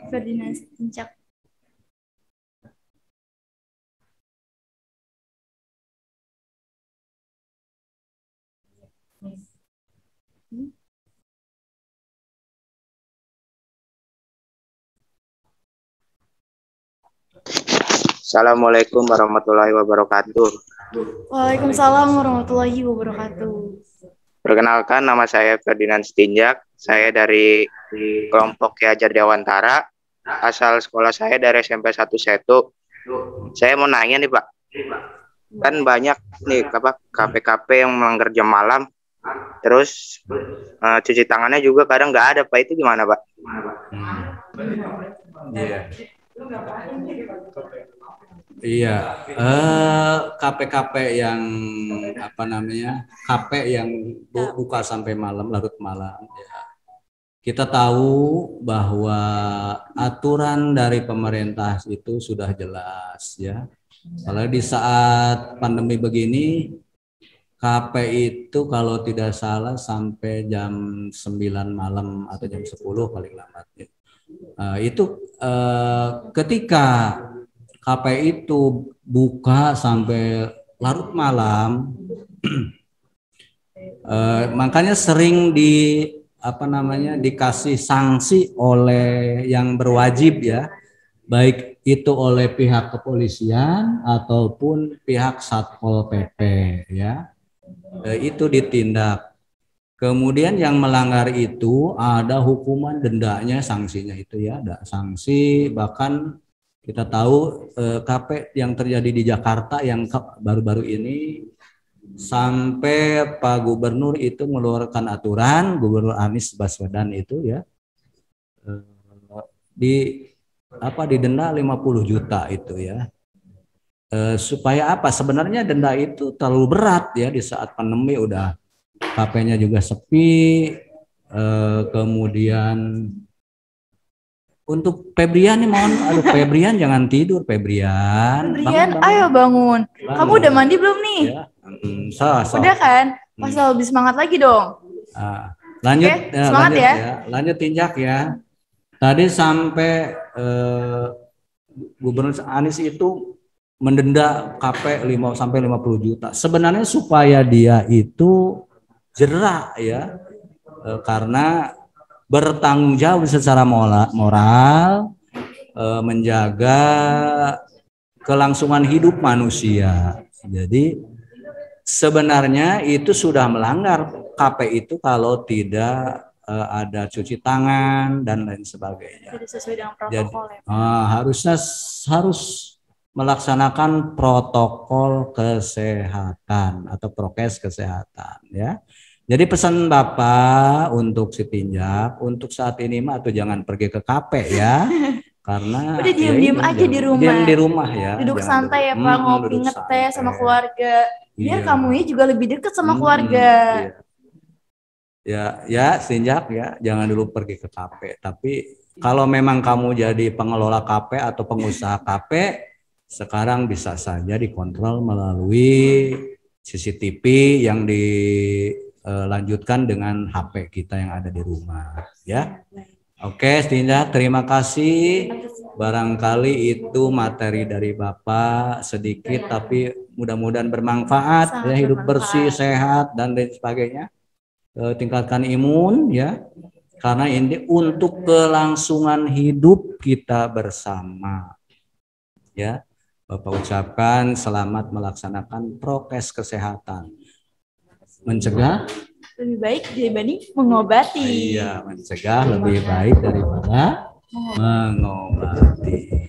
[SPEAKER 3] Ferdinand Sincak.
[SPEAKER 5] Assalamualaikum warahmatullahi wabarakatuh.
[SPEAKER 3] Waalaikumsalam warahmatullahi wabarakatuh.
[SPEAKER 5] Perkenalkan, nama saya Ferdinand Sitinjak. Saya dari kelompok Ki Hajar Dewantara. Asal sekolah saya dari SMP 1 Setu. Saya mau nanya nih Pak. Kan banyak nih KP-KP yang melanggar jam malam. Terus cuci tangannya juga kadang nggak ada Pak. Itu gimana Pak?
[SPEAKER 4] Iya. Iya, KP-KP yang apa namanya, KP yang buka sampai malam, larut malam. Ya. Kita tahu bahwa aturan dari pemerintah itu sudah jelas ya. Kalau di saat pandemi begini, KP itu kalau tidak salah sampai jam 9 malam atau jam 10 paling lambat. Itu ketika KP itu buka sampai larut malam, makanya sering dikasih sanksi oleh yang berwajib ya, baik itu oleh pihak kepolisian ataupun pihak Satpol PP ya, itu ditindak. Kemudian yang melanggar itu ada hukuman dendanya, sanksinya itu ya, ada sanksi. Bahkan kita tahu KP yang terjadi di Jakarta yang baru-baru ini, sampai Pak Gubernur itu mengeluarkan aturan, Gubernur Anies Baswedan itu ya, didenda 50 juta itu ya. Supaya apa? Sebenarnya denda itu terlalu berat ya, di saat pandemi udah KP-nya juga sepi. Kemudian untuk Febrian nih, mohon, aduh Febrian jangan tidur, Febrian.
[SPEAKER 3] Febrian, ayo bangun. Kamu udah mandi belum nih?
[SPEAKER 4] Ya.
[SPEAKER 3] Udah kan? Masih lebih semangat lagi dong.
[SPEAKER 4] Lanjut,
[SPEAKER 3] oke, semangat
[SPEAKER 4] lanjut
[SPEAKER 3] ya.
[SPEAKER 4] Lanjut tinjak ya. Tadi sampai Gubernur Anies itu mendenda KP 50 juta. Sebenarnya supaya dia itu jerah ya, karena bertanggung jawab secara moral, menjaga kelangsungan hidup manusia. Jadi sebenarnya itu sudah melanggar KP itu kalau tidak ada cuci tangan dan lain sebagainya.
[SPEAKER 3] Jadi sesuai dengan protokol.
[SPEAKER 4] Jadi, harus melaksanakan protokol kesehatan atau prokes kesehatan ya. Jadi pesan Bapak untuk si tinjak, untuk saat ini mah tuh jangan pergi ke KP ya. Karena
[SPEAKER 3] udah diem-diem aja di rumah.
[SPEAKER 4] Diam di rumah ya.
[SPEAKER 3] Duduk santai ya Pak, ngopi ngeteh sama keluarga. Biar kamunya juga lebih dekat sama keluarga.
[SPEAKER 4] Ya tinjak ya, jangan dulu pergi ke KP. Tapi kalau memang kamu jadi pengelola KP atau pengusaha KP, sekarang bisa saja dikontrol melalui CCTV yang dilanjutkan dengan HP kita yang ada di rumah ya. Oke, Tinjak, terima kasih. Barangkali itu materi dari Bapak sedikit tapi mudah-mudahan bermanfaat ya, hidup bersih, sehat dan lain sebagainya. Tingkatkan imun ya. Karena ini untuk kelangsungan hidup kita bersama. Ya. Bapak ucapkan selamat melaksanakan prokes kesehatan. Mencegah
[SPEAKER 3] lebih baik dibanding mengobati.
[SPEAKER 4] Iya, mencegah lebih baik daripada mengobati.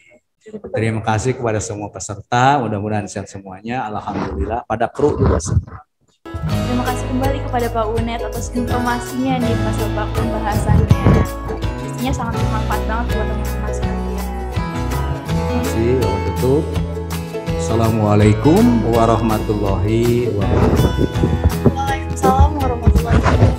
[SPEAKER 4] Terima kasih kepada semua peserta, mudah-mudahan sehat semuanya. Alhamdulillah, pada kru juga semua.
[SPEAKER 3] Terima kasih kembali kepada Pak Unet atas informasinya nih pas Bapak pembahasannya. Pastinya sangat bermanfaat banget buat teman-teman sekalian.
[SPEAKER 4] Terima kasih, Bapak tutup. Assalamualaikum warahmatullahi wabarakatuh.
[SPEAKER 3] Waalaikumsalam warahmatullahi wabarakatuh.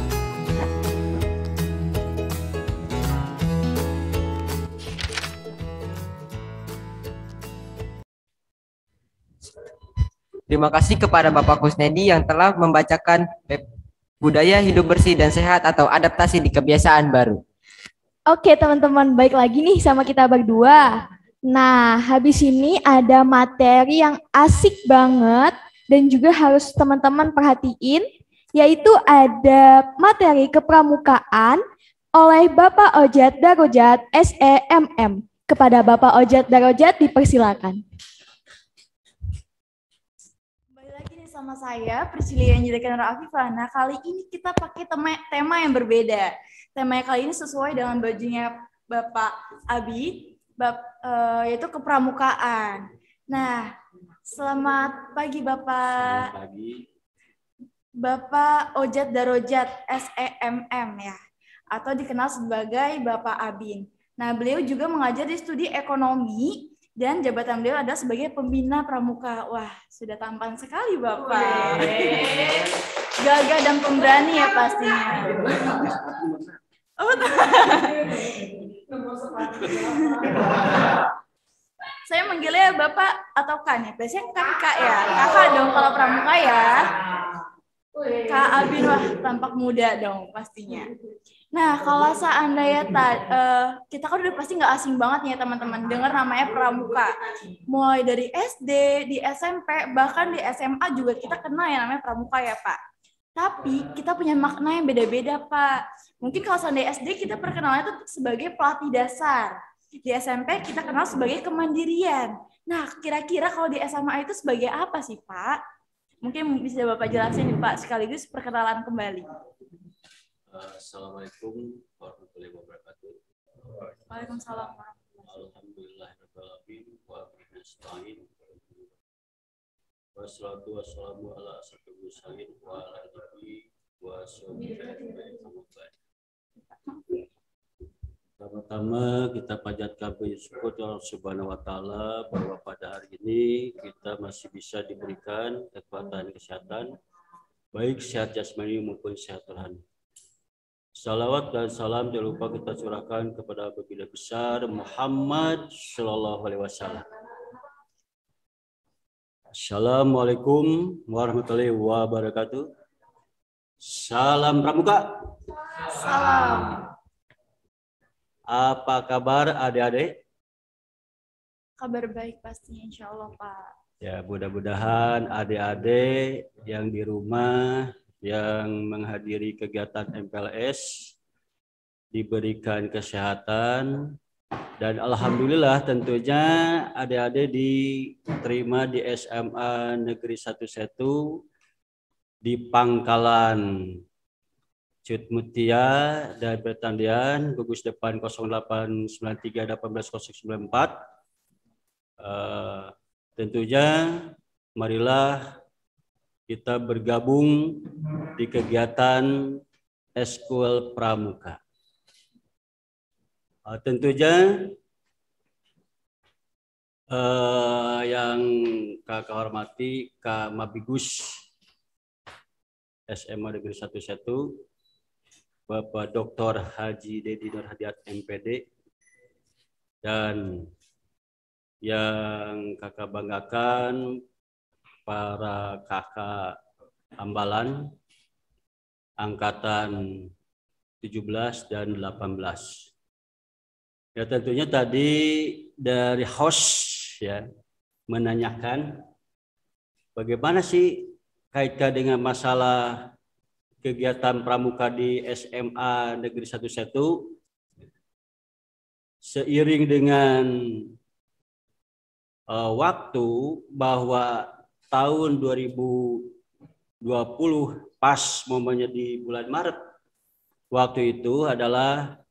[SPEAKER 1] Terima kasih kepada Bapak Kusnedi yang telah membacakan budaya hidup bersih dan sehat atau adaptasi di kebiasaan baru.
[SPEAKER 2] Oke teman-teman, baik lagi nih sama kita berdua. Nah, habis ini ada materi yang asik banget dan juga harus teman-teman perhatiin, yaitu ada materi kepramukaan oleh Bapak Ojat Darojat SEMM. Kepada Bapak Ojat Darojat dipersilakan.
[SPEAKER 3] Sama saya, Priscilia Angelika Nur Afifah. Nah, kali ini kita pakai tema yang berbeda. Tema yang kali ini sesuai dengan bajunya Bapak Abi, yaitu kepramukaan. Nah, selamat pagi Bapak.
[SPEAKER 4] Selamat pagi.
[SPEAKER 3] Bapak Ojat Darojat SEMM ya, atau dikenal sebagai Bapak Abin. Nah, beliau juga mengajar di studi ekonomi dan jabatan beliau adalah sebagai pembina pramuka. Wah, sudah tampan sekali Bapak. Gagah dan pemberani ya pastinya. Oh, saya manggilnya Bapak atau Kak nih? Biasanya kan Kak ya. Kakak dong kalau pramuka ya. Kak Abin, wah tampak muda dong pastinya. Nah, kalau seandainya kita kan udah pasti nggak asing banget nih ya teman-teman dengar namanya pramuka. Mulai dari SD, di SMP, bahkan di SMA juga kita kenal yang namanya pramuka ya Pak. Tapi kita punya makna yang beda-beda Pak. Mungkin kalau seandainya SD kita perkenalannya itu sebagai pelatih dasar. Di SMP kita kenal sebagai kemandirian. Nah, kira-kira kalau di SMA itu sebagai apa sih Pak? Mungkin bisa Bapak jelasin nih Pak, sekaligus perkenalan kembali.
[SPEAKER 8] Assalamualaikum warahmatullahi wabarakatuh.
[SPEAKER 3] Waalaikumsalam.
[SPEAKER 8] Alhamdulillahirrahmanirrahim. Wa bihi nasta'in. Wassalatu wassalamu ala asyrofil mursalin wa ala alihi wa sahbihi ajmain. Pertama-tama kita panjatkan syukur Allah Subhanahu wa taala bahwa pada hari ini kita masih bisa diberikan kekuatan kesehatan baik sehat jasmani maupun sehat rohani. Salawat dan salam jangan lupa kita curahkan kepada baginda besar Muhammad Sallallahu Alaihi Wasallam. Assalamualaikum warahmatullahi wabarakatuh. Salam pramuka.
[SPEAKER 3] Salam.
[SPEAKER 8] Apa kabar adik-adik?
[SPEAKER 3] Kabar baik pastinya insya Allah Pak.
[SPEAKER 8] Ya, mudah-mudahan adik-adik yang di rumah yang menghadiri kegiatan MPLS diberikan kesehatan dan alhamdulillah tentunya adik-adik diterima di SMA Negeri 1 Setu di Pangkalan Cut Mutia dan Pertanian gugus depan 0893 18094. Tentunya marilah kita bergabung di kegiatan Eskul Pramuka. Tentunya yang Kakak hormati Kak Mabigus SMA Negeri 1 Setu, Bapak Dr. Haji Dedi Nur Hadiat MPD, dan yang Kakak banggakan para kakak Ambalan angkatan 17 dan 18. Ya tentunya tadi dari host ya menanyakan bagaimana sih kaitan dengan masalah kegiatan pramuka di SMA Negeri 1 Setu. Seiring dengan waktu bahwa tahun 2020 pas momennya di bulan Maret waktu itu adalah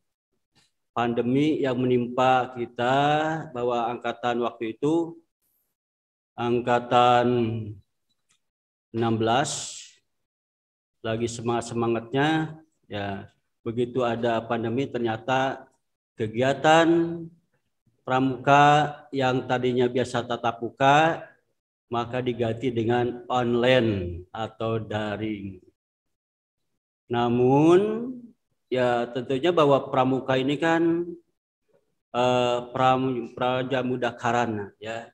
[SPEAKER 8] pandemi yang menimpa kita, bahwa angkatan waktu itu angkatan 16 lagi semangat-semangatnya ya, begitu ada pandemi ternyata kegiatan pramuka yang tadinya biasa tatap muka maka diganti dengan online atau daring. Namun ya tentunya bahwa pramuka ini kan prajamuda karana ya.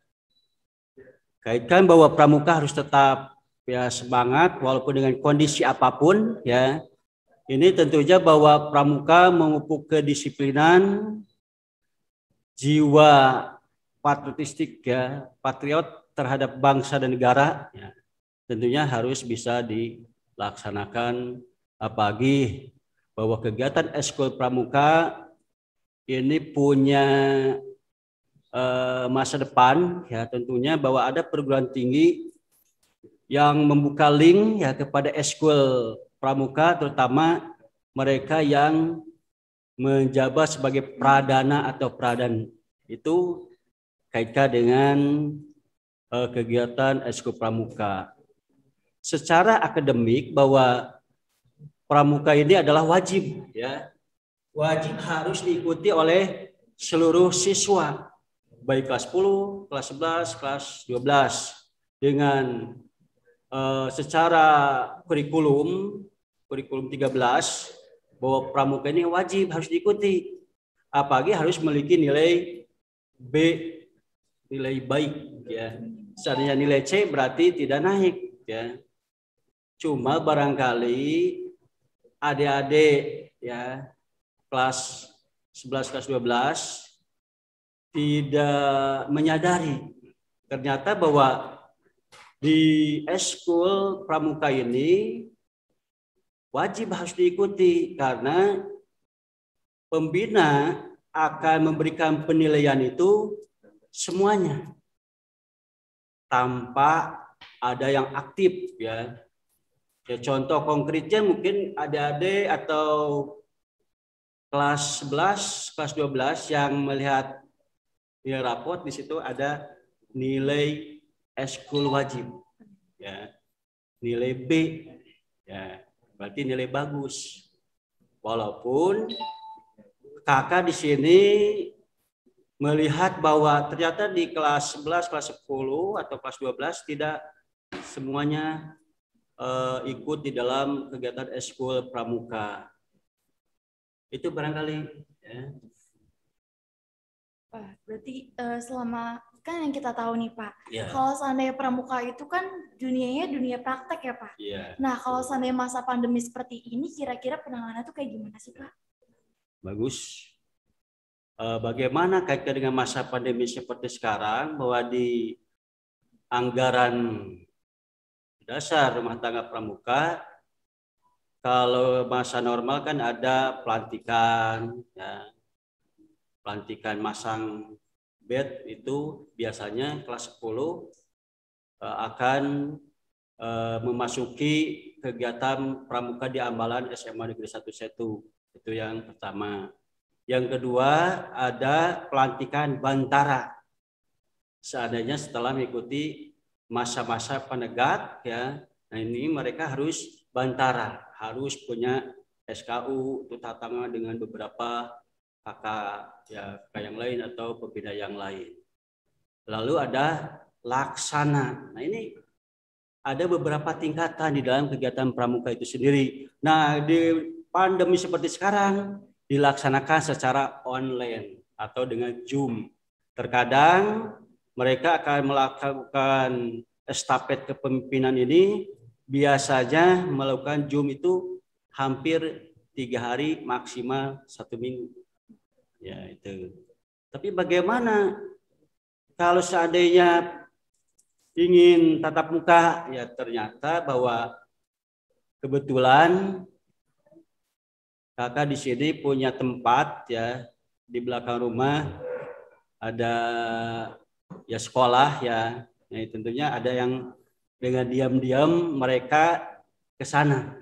[SPEAKER 8] Kaitkan bahwa pramuka harus tetap ya semangat walaupun dengan kondisi apapun ya. Ini tentunya bahwa pramuka memupuk kedisiplinan, jiwa patriotistik ya, patriot terhadap bangsa dan negara ya, tentunya harus bisa dilaksanakan, apalagi bahwa kegiatan Eskul Pramuka ini punya masa depan ya, tentunya bahwa ada perguruan tinggi yang membuka link ya kepada Eskul Pramuka, terutama mereka yang menjabat sebagai pradana atau pradan, itu kaitkan dengan kegiatan Eskul Pramuka. Secara akademik bahwa pramuka ini adalah wajib ya. Wajib harus diikuti oleh seluruh siswa baik kelas 10, kelas 11, kelas 12 dengan secara kurikulum 13 bahwa pramuka ini wajib harus diikuti. Apalagi harus memiliki nilai B, nilai baik ya. Seandainya nilai C berarti tidak naik ya. Cuma barangkali adik-adik ya kelas 11 kelas 12 tidak menyadari ternyata bahwa di eskul pramuka ini wajib harus diikuti karena pembina akan memberikan penilaian itu semuanya tanpa ada yang aktif ya. Ya contoh konkretnya mungkin adik-adik atau kelas 11, kelas 12 yang melihat nilai rapot di situ ada nilai eskul wajib ya, nilai B ya, berarti nilai bagus. Walaupun kakak di sini melihat bahwa ternyata di kelas 11, kelas 10 atau kelas 12 tidak semuanya ikut di dalam kegiatan eskul pramuka. Itu barangkali ya.
[SPEAKER 3] Wah, berarti selama kan yang kita tahu nih Pak,
[SPEAKER 8] Ya.
[SPEAKER 3] kalau seandainya pramuka itu kan dunianya dunia praktek ya Pak.
[SPEAKER 8] Ya.
[SPEAKER 3] Nah kalau seandainya masa pandemi seperti ini, kira-kira penanganan tuh kayak gimana sih Pak?
[SPEAKER 8] Bagus. Bagaimana kaitan dengan masa pandemi seperti sekarang bahwa di anggaran dasar rumah tangga pramuka kalau masa normal kan ada pelantikan ya. Pelantikan masang bed itu biasanya kelas 10 akan memasuki kegiatan pramuka di Ambalan SMA Negeri 1 Setu. Itu yang pertama. Yang kedua ada pelantikan bantara. Seandainya setelah mengikuti masa-masa penegak ya, nah ini mereka harus bantara, harus punya SKU itu tantangan dengan beberapa kakak ya kakak yang lain atau pembina yang lain. Lalu ada laksana. Nah ini ada beberapa tingkatan di dalam kegiatan pramuka itu sendiri. Nah di pandemi seperti sekarang dilaksanakan secara online atau dengan Zoom. Terkadang mereka akan melakukan estafet kepemimpinan ini biasanya melakukan Zoom itu hampir 3 hari maksimal 1 minggu. Ya itu. Tapi bagaimana kalau seandainya ingin tatap muka, ya ternyata bahwa kebetulan kakak di sini punya tempat ya di belakang rumah ada ya sekolah ya. Nah, tentunya ada yang dengan diam-diam mereka ke sana.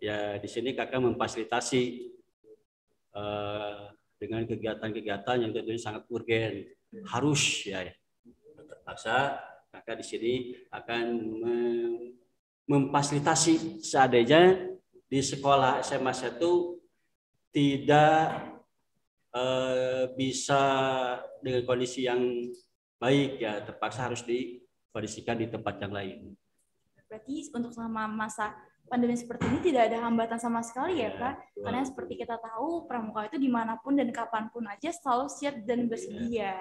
[SPEAKER 8] Ya di sini kakak memfasilitasi dengan kegiatan-kegiatan yang tentunya sangat urgen, harus ya. Terpaksa kakak di sini akan memfasilitasi seandainya di sekolah SMA 1 tidak bisa dengan kondisi yang baik ya, terpaksa harus dikondisikan di tempat yang lain.
[SPEAKER 3] Berarti untuk selama masa pandemi seperti ini tidak ada hambatan sama sekali ya Pak? Karena seperti kita tahu pramuka itu dimanapun dan kapanpun aja selalu siap dan bersedia.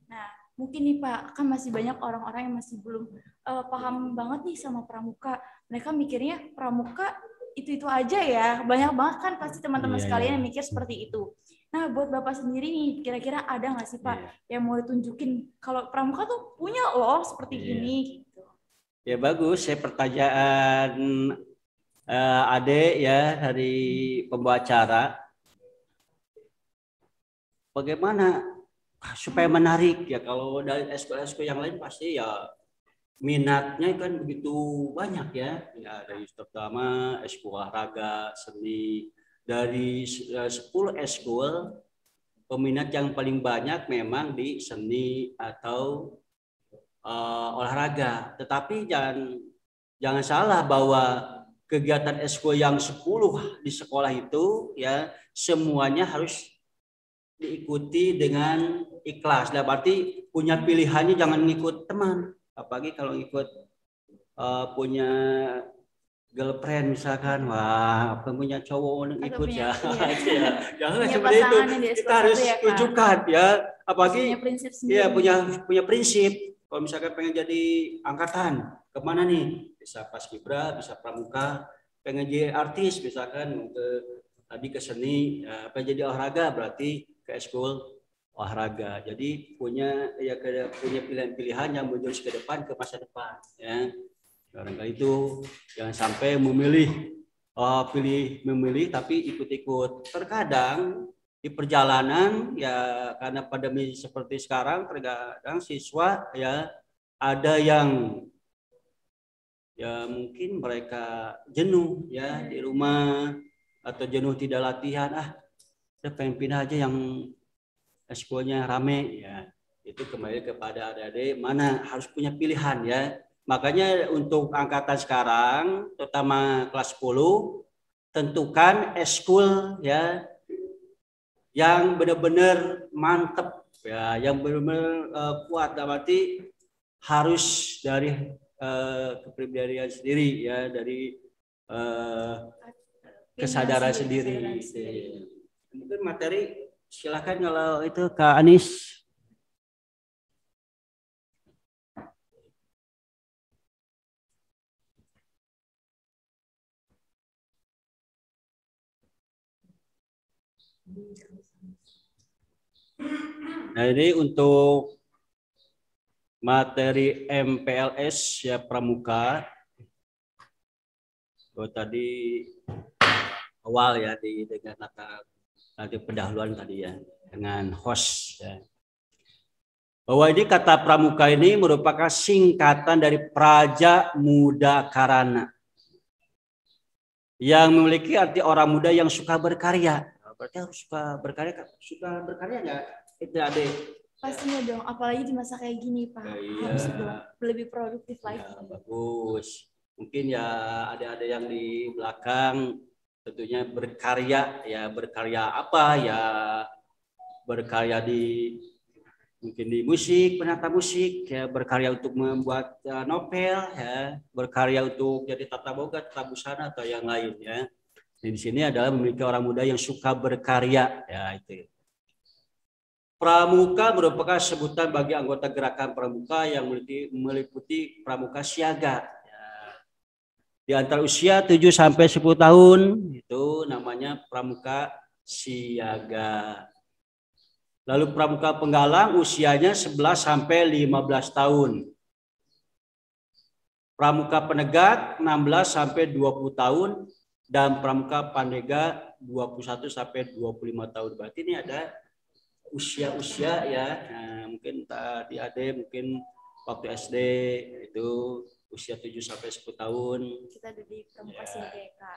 [SPEAKER 3] Nah mungkin nih Pak, kan masih banyak orang-orang yang masih belum paham banget nih sama pramuka. Mereka mikirnya pramuka itu aja ya, banyak banget kan pasti teman-teman sekalian yang mikir seperti itu. Nah buat Bapak sendiri nih, kira-kira ada nggak sih Pak yang mau ditunjukin kalau pramuka tuh punya loh seperti ini gitu.
[SPEAKER 8] Ya bagus, saya pertanyaan Ade ya dari pembawa acara. Bagaimana supaya menarik ya, kalau dari eskul-eskul yang lain pasti ya minatnya kan begitu banyak ya. Ya dari pertama eskul olahraga, seni. Dari 10 eskul peminat yang paling banyak memang di seni atau olahraga. Tetapi jangan salah bahwa kegiatan eskul yang 10 di sekolah itu ya semuanya harus diikuti dengan ikhlas. Nah, berarti punya pilihannya jangan ngikut teman. Apalagi kalau ikut punya girlfriend misalkan, wah punya cowok ikut
[SPEAKER 3] punya,
[SPEAKER 8] ya,
[SPEAKER 3] iya.
[SPEAKER 8] jangan
[SPEAKER 3] Punya
[SPEAKER 8] seperti itu.
[SPEAKER 3] pasangan yang di
[SPEAKER 8] Kita harus
[SPEAKER 3] ya, Kak.
[SPEAKER 8] tunjukkan ya, apalagi
[SPEAKER 3] Punya prinsip sendiri.
[SPEAKER 8] ya punya prinsip. Kalau misalkan pengen jadi angkatan, kemana nih? Bisa paskibra, bisa pramuka. Pengen jadi artis, misalkan tadi ke seni, pengen jadi olahraga berarti ke eskul olahraga. Jadi punya pilihan-pilihan yang menjurus ke depan, ke masa depan. Ya. Barangkali itu jangan sampai memilih tapi ikut-ikut. Terkadang di perjalanan ya karena pandemi seperti sekarang, terkadang siswa ya ada yang ya mungkin mereka jenuh ya di rumah atau jenuh tidak latihan, saya pengen pindah aja yang eskulnya rame ya. Itu kembali kepada adik-adik mana harus punya pilihan ya. Makanya untuk angkatan sekarang, terutama kelas 10, tentukan eskul ya yang benar-benar mantep ya, yang benar-benar kuat. Berarti harus dari kepribadian sendiri ya, dari kesadaran sendiri. Mungkin materi silakan kalau itu Kak Anis. Nah, ini untuk materi MPLS ya pramuka. Tadi awal ya dengan nanti pendahuluan tadi ya dengan host ya. Bahwa ini kata pramuka ini merupakan singkatan dari Praja Muda Karana yang memiliki arti orang muda yang suka berkarya. Berarti harus suka berkarya nggak? Itu adik.
[SPEAKER 3] Pastinya dong, apalagi di masa kayak gini Pak.
[SPEAKER 8] Iya.
[SPEAKER 3] Harus dong lebih produktif lagi.
[SPEAKER 8] Ya, bagus. Mungkin ya ada yang di belakang tentunya berkarya ya, berkarya apa ya, berkarya mungkin di musik, penata musik ya, berkarya untuk membuat novel ya, berkarya untuk jadi tata boga, tata busana atau yang lain ya. Di sini adalah memiliki orang muda yang suka berkarya ya itu. Pramuka merupakan sebutan bagi anggota gerakan pramuka yang meliputi pramuka siaga. Ya. Di antara usia 7 sampai 10 tahun itu namanya pramuka siaga. Lalu pramuka penggalang usianya 11 sampai 15 tahun. Pramuka penegak 16 sampai 20 tahun dan pramuka pandega 21 sampai 25 tahun. Berarti ini ada usia-usia ya. Nah, mungkin tadi ada mungkin waktu SD itu usia 7 sampai 10 tahun.
[SPEAKER 3] Kita ada di pramuka siaga.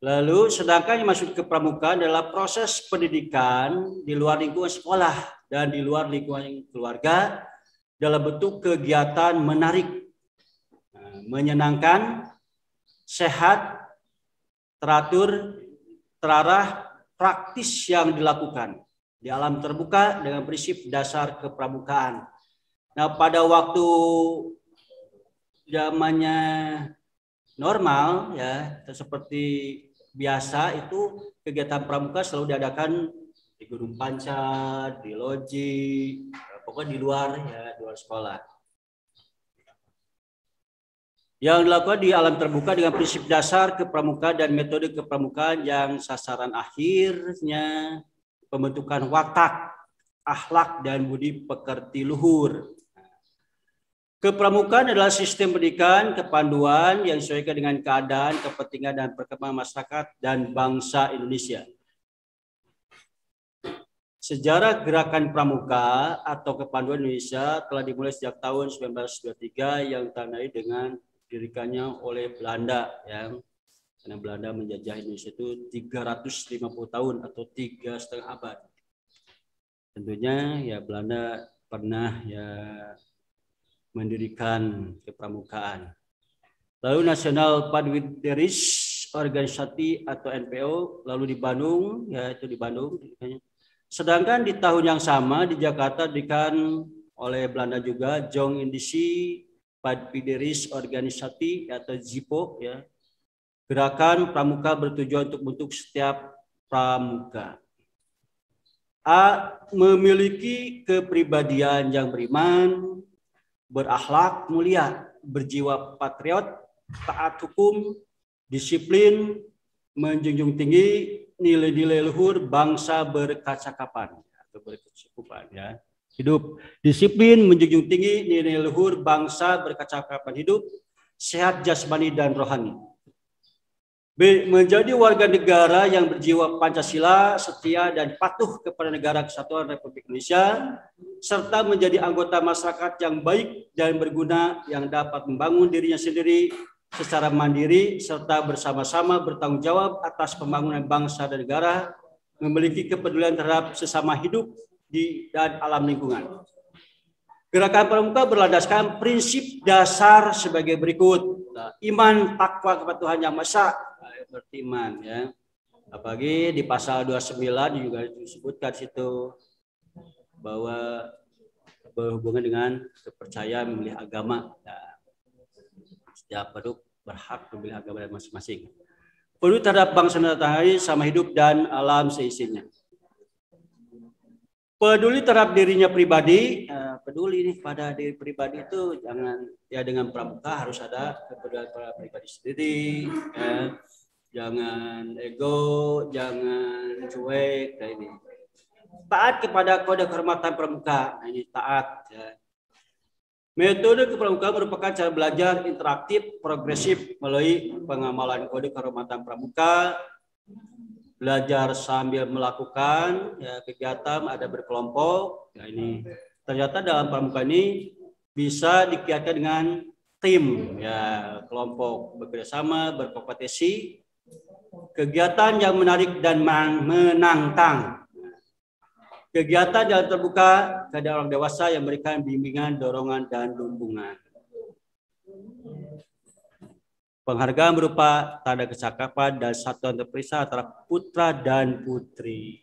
[SPEAKER 8] Lalu sedangkan yang masuk ke pramuka adalah proses pendidikan di luar lingkungan sekolah dan di luar lingkungan keluarga dalam bentuk kegiatan menarik, menyenangkan, sehat, teratur, terarah, praktis yang dilakukan di alam terbuka dengan prinsip dasar kepramukaan. Nah, pada waktu zamannya normal ya seperti biasa itu kegiatan pramuka selalu diadakan di Gunung Panca, di loji, pokoknya di luar ya, di luar sekolah. Yang dilakukan di alam terbuka dengan prinsip dasar kepramukaan dan metode kepramukaan yang sasaran akhirnya pembentukan watak, akhlak dan budi pekerti luhur. Kepramukaan adalah sistem pendidikan kepanduan yang disesuaikan dengan keadaan, kepentingan dan perkembangan masyarakat dan bangsa Indonesia. Sejarah gerakan pramuka atau kepanduan Indonesia telah dimulai sejak tahun 1923 yang ditandai dengan didirikannya oleh Belanda yang karena Belanda menjajah Indonesia itu 350 tahun atau 3,5 abad. Tentunya ya Belanda pernah ya mendirikan kepramukaan. Lalu National Padwideris Organisasi atau NPO, lalu di Bandung, ya itu di Bandung. Sedangkan di tahun yang sama di Jakarta didirikan oleh Belanda juga Jong Indisi Padpideris Organisasi atau JIPO, ya. Gerakan pramuka bertujuan untuk membentuk setiap pramuka. A. Memiliki kepribadian yang beriman, berakhlak mulia, berjiwa patriot, taat hukum, disiplin, menjunjung tinggi nilai-nilai luhur bangsa berkecakapan atau berkecukupan, ya. Hidup disiplin, menjunjung tinggi nilai luhur bangsa berkecakapan hidup, sehat jasmani dan rohani. B. Menjadi warga negara yang berjiwa Pancasila, setia dan patuh kepada Negara Kesatuan Republik Indonesia, serta menjadi anggota masyarakat yang baik dan berguna yang dapat membangun dirinya sendiri secara mandiri, serta bersama-sama bertanggung jawab atas pembangunan bangsa dan negara, memiliki kepedulian terhadap sesama hidup dan alam lingkungan. Gerakan pramuka berlandaskan prinsip dasar sebagai berikut. Iman, takwa kepada Tuhan Yang Maha Esa, beriman, ya. Apalagi di pasal 29 juga disebutkan situ bahwa berhubungan dengan kepercayaan memilih agama. Nah, setiap penduduk berhak memilih agama masing-masing. Peduli terhadap bangsa dan tanah air sama hidup dan alam seisinya. Peduli terhadap dirinya pribadi, peduli nih pada diri pribadi itu jangan ya dengan pramuka harus ada kepedulian pada pribadi sendiri, ya. Jangan ego, jangan cuek, kayak ini. Taat kepada kode kehormatan pramuka, nah, ini taat. Ya. Metode kepramukaan merupakan cara belajar interaktif, progresif melalui pengamalan kode kehormatan pramuka. Belajar sambil melakukan ya, kegiatan ada berkelompok. Ya, ini ternyata dalam pramuka ini bisa dikiatkan dengan tim, ya, kelompok bekerjasama, berkompetisi, kegiatan yang menarik dan menantang, kegiatan yang terbuka kepada orang dewasa yang memberikan bimbingan, dorongan, dan dukungan. Penghargaan berupa tanda kecakapan dan satuan terpisah antara putra dan putri.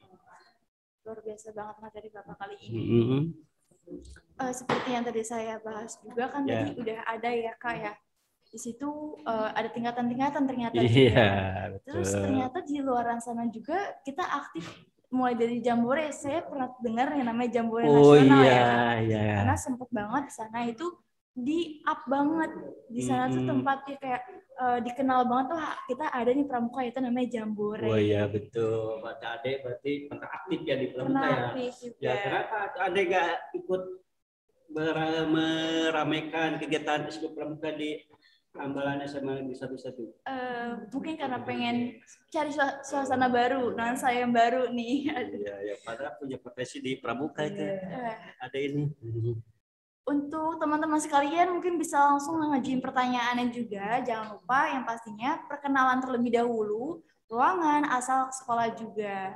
[SPEAKER 3] Luar biasa banget materi Bapak kali ini. Seperti yang tadi saya bahas juga kan tadi udah ada ya Kak ya. Di situ ada tingkatan-tingkatan ternyata juga. Terus ternyata di luar sana juga kita aktif mulai dari jambore. Saya pernah dengar yang namanya jambore nasional ya. Karena sempet banget di sana itu di up banget. Di sana tuh tempatnya kayak dikenal banget tuh kita ada nih pramuka itu namanya jambore.
[SPEAKER 8] Oh iya betul. Baca Adek berarti pernah aktif ya di pramuka ya. Ya kenapa Adek gak ikut meramaikan kegiatan diskusi pramuka di Ambalannya sama di satu-satu?
[SPEAKER 3] Mungkin karena pengen cari suasana baru, nuansa yang baru nih.
[SPEAKER 8] Iya, ya, padahal punya potensi di pramuka itu. Ada ini.
[SPEAKER 3] Untuk teman-teman sekalian mungkin bisa langsung ngajuin pertanyaannya juga. Jangan lupa yang pastinya perkenalan terlebih dahulu, ruangan, asal sekolah juga.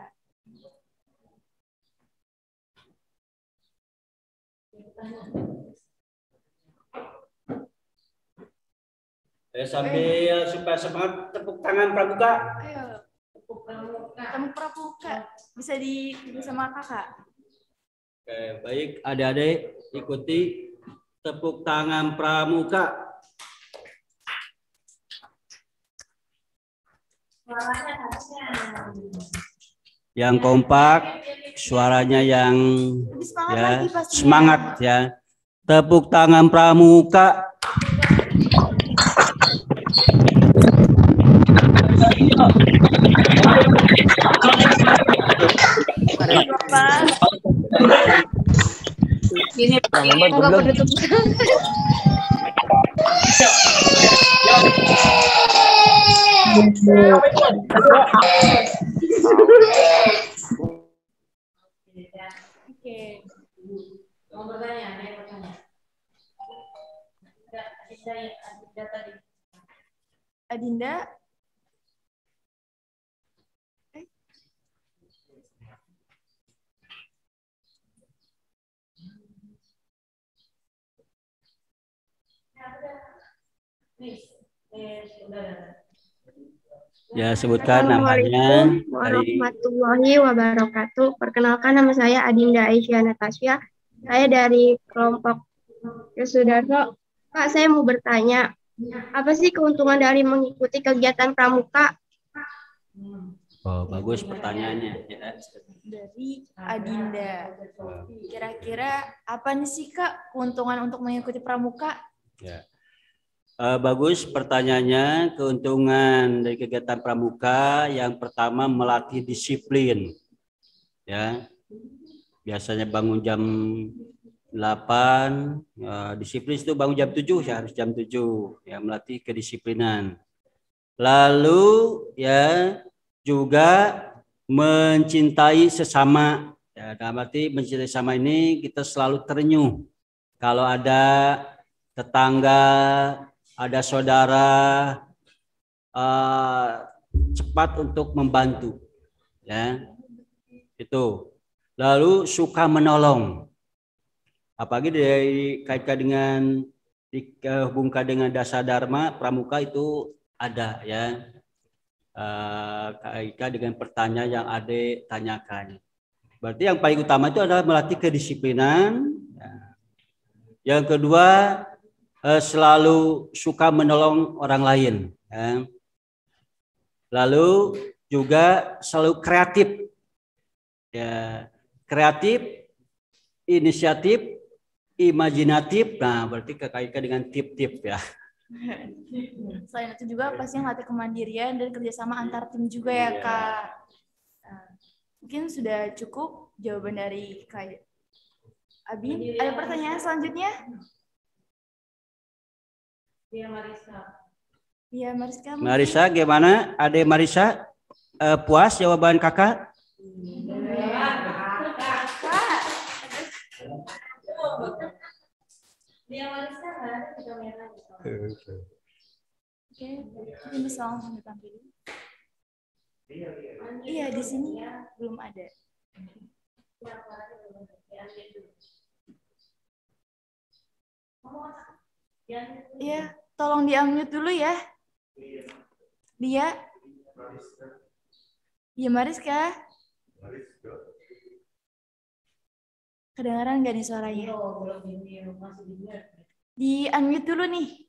[SPEAKER 8] Sambil supaya semangat tepuk tangan pramuka.
[SPEAKER 3] Ayo. Tepuk pramuka. Bisa sama kakak.
[SPEAKER 8] Oke, baik adik-adik ikuti tepuk tangan pramuka. Yang kompak, suaranya yang ya, semangat ya. Tepuk tangan pramuka.
[SPEAKER 9] Ini
[SPEAKER 6] Oke. Mau bertanya, ada yang bertanya? Adinda tadi.
[SPEAKER 3] Adinda.
[SPEAKER 6] Nih, udah.
[SPEAKER 8] Ya, sebutkan namanya.
[SPEAKER 9] Assalamualaikum warahmatullahi wabarakatuh. Perkenalkan, nama saya Adinda Aisyah Natasha. Saya dari kelompok Yosudarso. Kak, saya mau bertanya, apa sih keuntungan dari mengikuti kegiatan pramuka?
[SPEAKER 8] Oh, bagus pertanyaannya. Ya.
[SPEAKER 3] Dari Adinda. Kira-kira apa nih sih Kak keuntungan untuk mengikuti pramuka?
[SPEAKER 8] Ya. Bagus pertanyaannya. Keuntungan dari kegiatan pramuka yang pertama melatih disiplin. Ya, biasanya bangun jam 8, disiplin itu bangun jam 7, ya harus jam 7, ya melatih kedisiplinan. Lalu ya juga mencintai sesama. Ya, dalam arti mencintai sesama ini kita selalu terenyuh kalau ada tetangga, ada saudara, cepat untuk membantu, ya itu. Lalu suka menolong, apalagi dikaitkan dengan dihubungkan dengan dasar dharma pramuka itu ada, ya, kaitkan dengan pertanyaan yang Ade tanyakan. Berarti yang paling utama itu adalah melatih kedisiplinan. Yang kedua, selalu suka menolong orang lain. Ya. Lalu juga selalu kreatif. Ya, kreatif, inisiatif, imajinatif. Nah, berarti kekaitkan dengan tip-tip ya.
[SPEAKER 3] Selain itu juga pasti latih kemandirian dan kerjasama antar tim juga ya Kak. Mungkin sudah cukup jawaban dari Kak Abi. Ada pertanyaan selanjutnya?
[SPEAKER 6] Iya Marisa.
[SPEAKER 3] Iya Mariska.
[SPEAKER 8] Marisa gimana? Ade Marisa puas jawaban kakak?
[SPEAKER 6] Dia Marisa nggak ada di kamera.
[SPEAKER 3] Oke, ini bisa langsung ditampilkan. Iya di sini ya belum ada. Iya, tolong di-unmute dulu ya. Dia. Iya Mariska. Kedengaran nggak nih suaranya? Di-unmute dulu nih.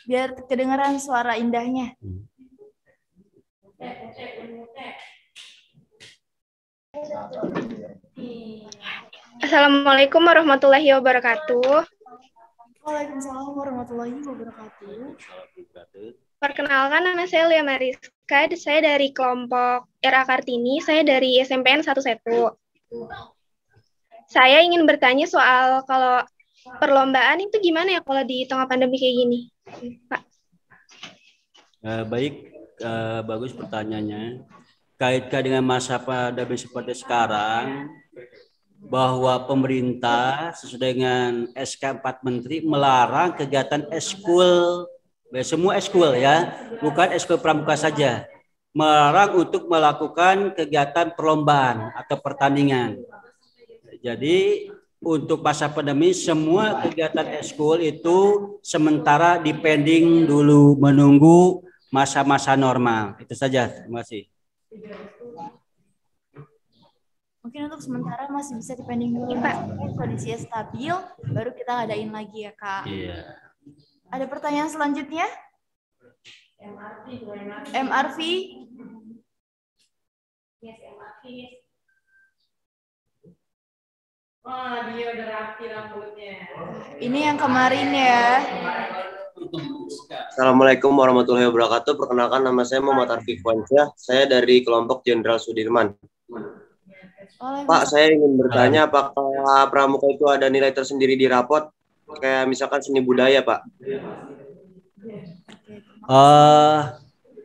[SPEAKER 3] Biar kedengaran suara indahnya.
[SPEAKER 9] Assalamualaikum warahmatullahi wabarakatuh.
[SPEAKER 3] Waalaikumsalam warahmatullahi wabarakatuh.
[SPEAKER 9] Perkenalkan, nama saya Lia Mariska. Saya dari kelompok RA Kartini. Saya dari SMPN 1 Setu. Saya ingin bertanya soal kalau perlombaan itu gimana ya kalau di tengah pandemi kayak gini, Pak?
[SPEAKER 8] Baik, bagus pertanyaannya. Kaitkan dengan masa pandemi seperti sekarang, bahwa pemerintah sesuai dengan SK 4 Menteri melarang kegiatan eskul, semua eskul ya, bukan eskul pramuka saja, melarang untuk melakukan kegiatan perlombaan atau pertandingan. Jadi untuk masa pandemi semua kegiatan eskul itu sementara dipending dulu menunggu masa-masa normal. Itu saja. Terima kasih.
[SPEAKER 3] Mungkin untuk sementara masih bisa dipending dulu Pak. Kondisinya stabil, baru kita adain lagi ya Kak.
[SPEAKER 8] Iya.
[SPEAKER 3] Ada pertanyaan selanjutnya? MRV.
[SPEAKER 6] Yes, MRV. Wah, dia udah rapi rambutnya.
[SPEAKER 3] Ini yang kemarin ya.
[SPEAKER 10] Assalamualaikum warahmatullahi wabarakatuh. Perkenalkan, nama saya Muhammad Arfi Kwansyah. Saya dari kelompok Jenderal Sudirman. Pak, saya ingin bertanya apakah pramuka itu ada nilai tersendiri di rapot? Kayak misalkan seni budaya, Pak.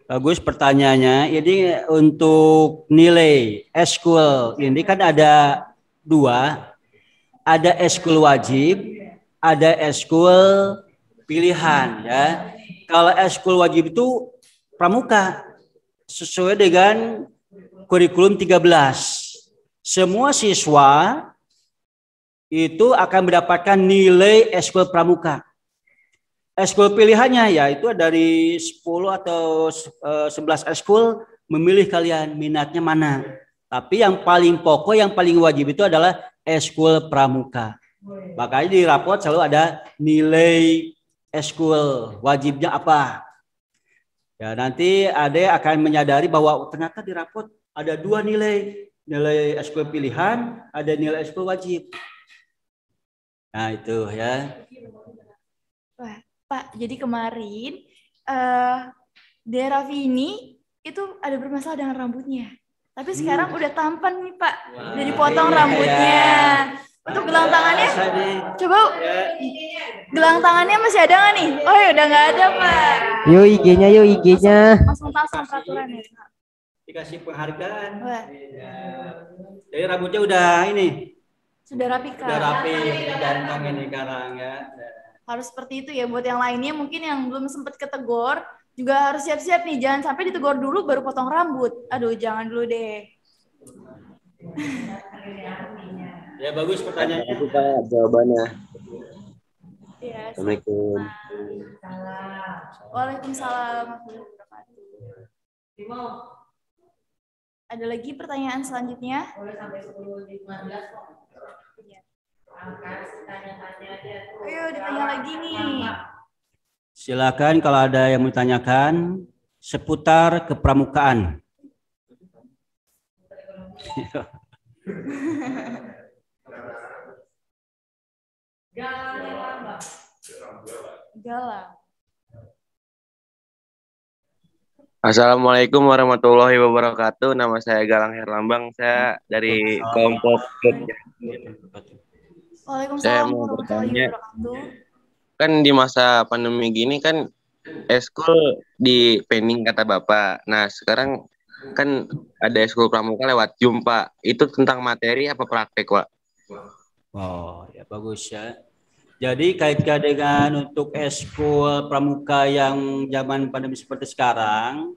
[SPEAKER 8] Bagus pertanyaannya. Jadi untuk nilai eskul ini kan ada dua. Ada eskul wajib, ada eskul pilihan ya. Kalau eskul wajib itu pramuka sesuai dengan kurikulum 13. Semua siswa itu akan mendapatkan nilai eskul pramuka. eskul pilihannya yaitu dari 10 atau 11 eskul, memilih kalian minatnya mana. Tapi yang paling pokok, yang paling wajib itu adalah eskul pramuka. Makanya di rapot selalu ada nilai eskul wajibnya apa. Ya, nanti Ade akan menyadari bahwa ternyata di rapot ada 2 nilai. Nilai eskul pilihan, ada nilai eskul wajib. Nah itu ya.
[SPEAKER 3] Wah, Pak, jadi kemarin Raffi ini itu ada bermasalah dengan rambutnya. Tapi sekarang udah tampan nih Pak. Udah dipotong rambutnya. Untuk gelang tangannya, coba gelang tangannya masih ada nggak nih? Oh ya udah nggak ada Pak.
[SPEAKER 1] Yuk IG-nya, yuk IG-nya.
[SPEAKER 3] Langsung pasang peraturannya.
[SPEAKER 8] Dikasih penghargaan. Jadi rambutnya udah ini.
[SPEAKER 3] Sudah rapi Kak.
[SPEAKER 8] Sudah rapi, ganteng ini sekarang ya.
[SPEAKER 3] Harus seperti itu ya buat yang lainnya mungkin yang belum sempat ketegor juga harus siap-siap nih, jangan sampai ditegor dulu baru potong rambut. Aduh, jangan dulu deh.
[SPEAKER 8] Ya bagus pertanyaannya.
[SPEAKER 10] Itu Pak jawabannya.
[SPEAKER 3] Ya,
[SPEAKER 10] Assalamualaikum.
[SPEAKER 3] Waalaikumsalam. Ada lagi pertanyaan selanjutnya? Ayo ditanya lagi nih.
[SPEAKER 8] Silakan kalau ada yang mau ditanyakan seputar kepramukaan.
[SPEAKER 3] Galang.
[SPEAKER 5] Assalamualaikum warahmatullahi wabarakatuh. Nama saya Galang Herlambang. Saya dari kelompok. Saya
[SPEAKER 3] Waalaikumsalam
[SPEAKER 5] mau
[SPEAKER 3] warahmatullahi
[SPEAKER 5] bertanya,
[SPEAKER 3] wabarakatuh.
[SPEAKER 5] kan di masa pandemi gini kan eskul di pending kata Bapak. Nah sekarang kan ada eskul pramuka lewat Zoom Pak. Itu tentang materi apa praktek Pak?
[SPEAKER 8] Oh ya bagus ya. Jadi kaitkan dengan untuk eskul pramuka yang zaman pandemi seperti sekarang,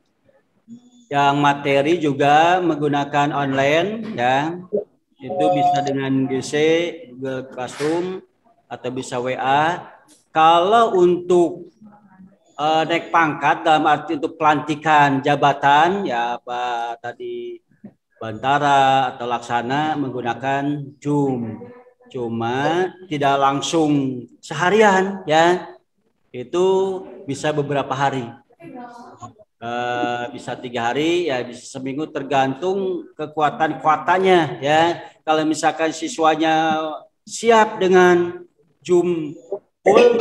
[SPEAKER 8] yang materi juga menggunakan online ya. Itu bisa dengan GC, Google Classroom atau bisa WA. Kalau untuk naik pangkat dalam arti untuk pelantikan jabatan ya apa tadi bantara atau laksana menggunakan Zoom. Cuma tidak langsung seharian ya, itu bisa beberapa hari, bisa 3 hari ya, bisa seminggu tergantung kekuatan-kuatannya ya. Kalau misalkan siswanya siap dengan Zoom full,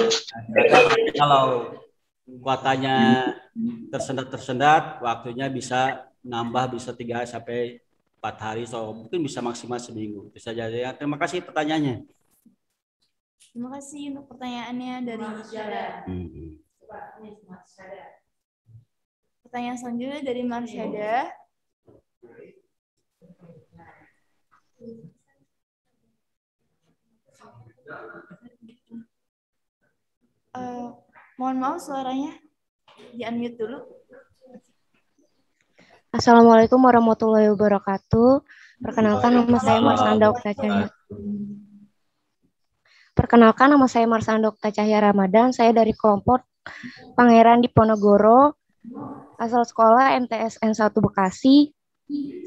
[SPEAKER 8] kalau kuatannya tersendat, waktunya bisa nambah, bisa 3 hari sampai 4 hari, so mungkin bisa maksimal seminggu. Bisa jadi. Terima kasih pertanyaannya.
[SPEAKER 3] Terima kasih untuk pertanyaannya dari Jalan. Pertanyaan selanjutnya dari Marsyada. Mohon maaf suaranya di-unmute dulu.
[SPEAKER 9] Assalamualaikum warahmatullahi wabarakatuh. Perkenalkan nama saya Marsanda Okta Cahya. Perkenalkan nama saya Marsanda Okta Cahya Ramadan. Saya dari kelompok Pangeran Diponegoro, asal sekolah MTSN 1 Bekasi.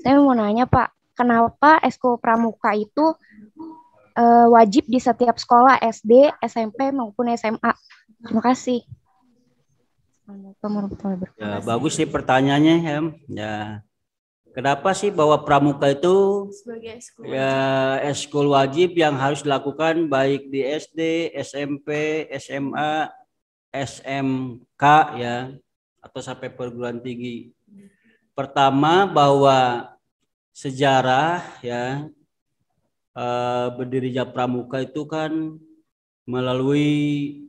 [SPEAKER 9] Saya mau nanya Pak, kenapa eskul pramuka itu wajib di setiap sekolah SD, SMP maupun SMA? Terima kasih.
[SPEAKER 8] Ya, bagus sih pertanyaannya ya. Kenapa sih bahwa pramuka itu ya eskul wajib yang harus dilakukan baik di SD, SMP, SMA, SMK ya atau sampai perguruan tinggi. Pertama bahwa sejarah ya berdirinya pramuka itu kan melalui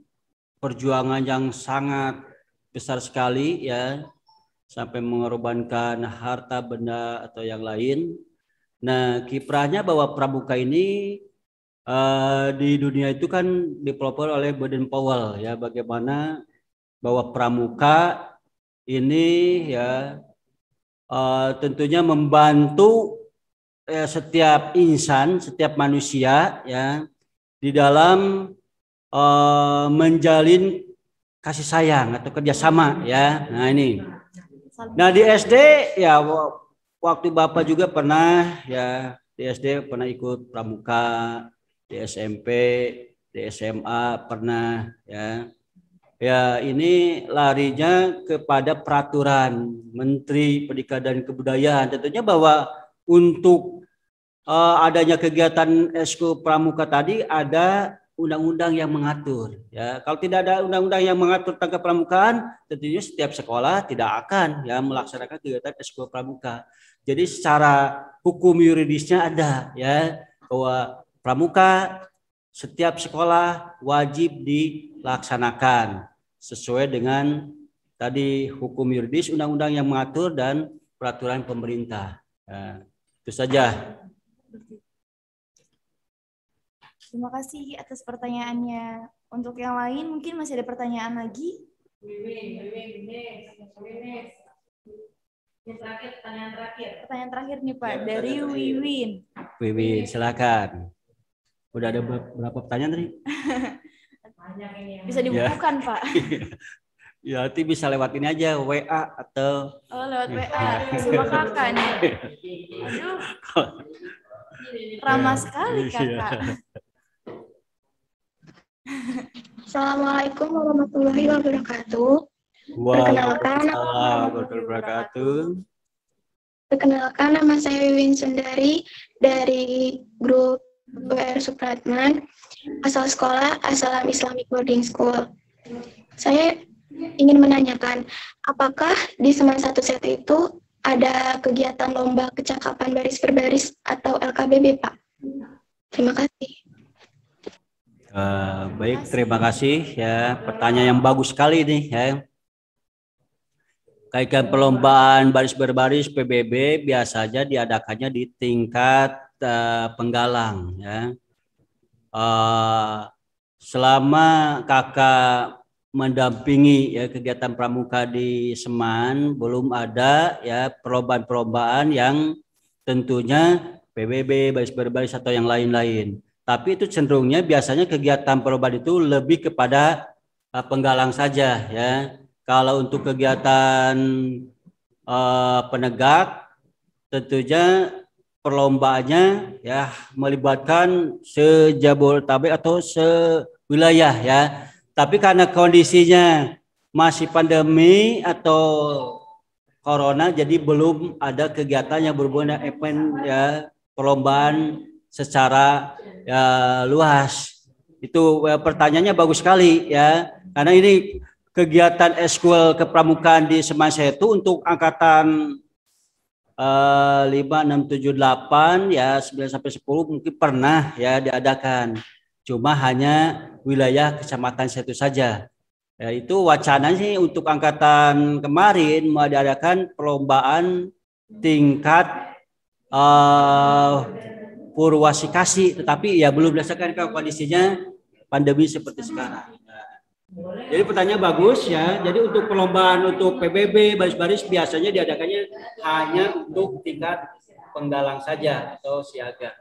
[SPEAKER 8] perjuangan yang sangat besar sekali ya, sampai mengorbankan harta benda atau yang lain. Nah kiprahnya bahwa pramuka ini di dunia itu kan dipelopor oleh Baden-Powell ya, bagaimana bahwa pramuka ini ya tentunya membantu setiap insan, setiap manusia ya di dalam menjalin kasih sayang atau kerjasama ya. Nah ini. Nah di SD ya waktu Bapak juga pernah ya di SD pernah ikut pramuka, di SMP, di SMA pernah ya. Ya ini larinya kepada peraturan Menteri Pendidikan dan Kebudayaan. Tentunya bahwa untuk adanya kegiatan eskul pramuka tadi ada undang-undang yang mengatur. Ya, kalau tidak ada undang-undang yang mengatur tentang pramukaan, tentunya setiap sekolah tidak akan ya melaksanakan kegiatan eskul pramuka. Jadi secara hukum yuridisnya ada ya bahwa pramuka setiap sekolah wajib dilaksanakan sesuai dengan tadi hukum yuridis, undang-undang yang mengatur dan peraturan pemerintah. Nah, itu saja.
[SPEAKER 3] Terima kasih atas pertanyaannya. Untuk yang lain mungkin masih ada pertanyaan lagi?
[SPEAKER 6] Pertanyaan terakhir.
[SPEAKER 3] Pertanyaan terakhir nih Pak, dari Wiwin.
[SPEAKER 8] Wiwin, silakan. Udah ada berapa pertanyaan tadi?
[SPEAKER 3] Bisa dibukukan Pak.
[SPEAKER 8] Ya, nanti bisa lewat ini aja, WA atau...
[SPEAKER 3] Oh, lewat WA, sama kakak nih. Aduh, ramah sekali kakak.
[SPEAKER 9] Assalamualaikum warahmatullahi wabarakatuh.
[SPEAKER 8] Waalaikumsalam warahmatullahi wabarakatuh.
[SPEAKER 9] Perkenalkan, nama saya Wiwin Sundari dari grup WR Supratman, asal sekolah Asalam Islamic Boarding School. Saya ingin menanyakan, apakah di Seman 1 Set itu ada kegiatan lomba kecakapan baris berbaris atau LKBB, Pak? Terima kasih.
[SPEAKER 8] Baik, terima kasih ya. Pertanyaan yang bagus sekali nih ya. Kaitan perlombaan baris berbaris PBB biasanya diadakannya di tingkat penggalang ya. Selama kakak mendampingi ya kegiatan pramuka di Seman, belum ada ya perlombaan-perlombaan yang tentunya PBB, baris berbaris atau yang lain-lain. Tapi itu cenderungnya biasanya kegiatan perlombaan itu lebih kepada penggalang saja ya. Kalau untuk kegiatan penegak, tentunya perlombaannya ya melibatkan se-Jabodetabek atau se-wilayah ya. Tapi karena kondisinya masih pandemi atau corona, jadi belum ada kegiatan yang berhubungan dengan event ya perlombaan secara ya, luas. Itu pertanyaannya bagus sekali ya. Karena ini kegiatan eskul kepramukaan di Seman itu untuk angkatan 5, 6, 7, 8 ya 9 sampai 10 mungkin pernah ya diadakan. Cuma hanya wilayah kecamatan Setu saja. Ya, itu wacana sih untuk angkatan kemarin mau diadakan perlombaan tingkat Purwasikasi, tetapi ya belum berdasarkan kondisinya pandemi seperti sekarang. Jadi pertanyaan bagus ya. Jadi untuk perlombaan untuk PBB baris-baris biasanya diadakannya hanya untuk tingkat penggalang saja atau siaga.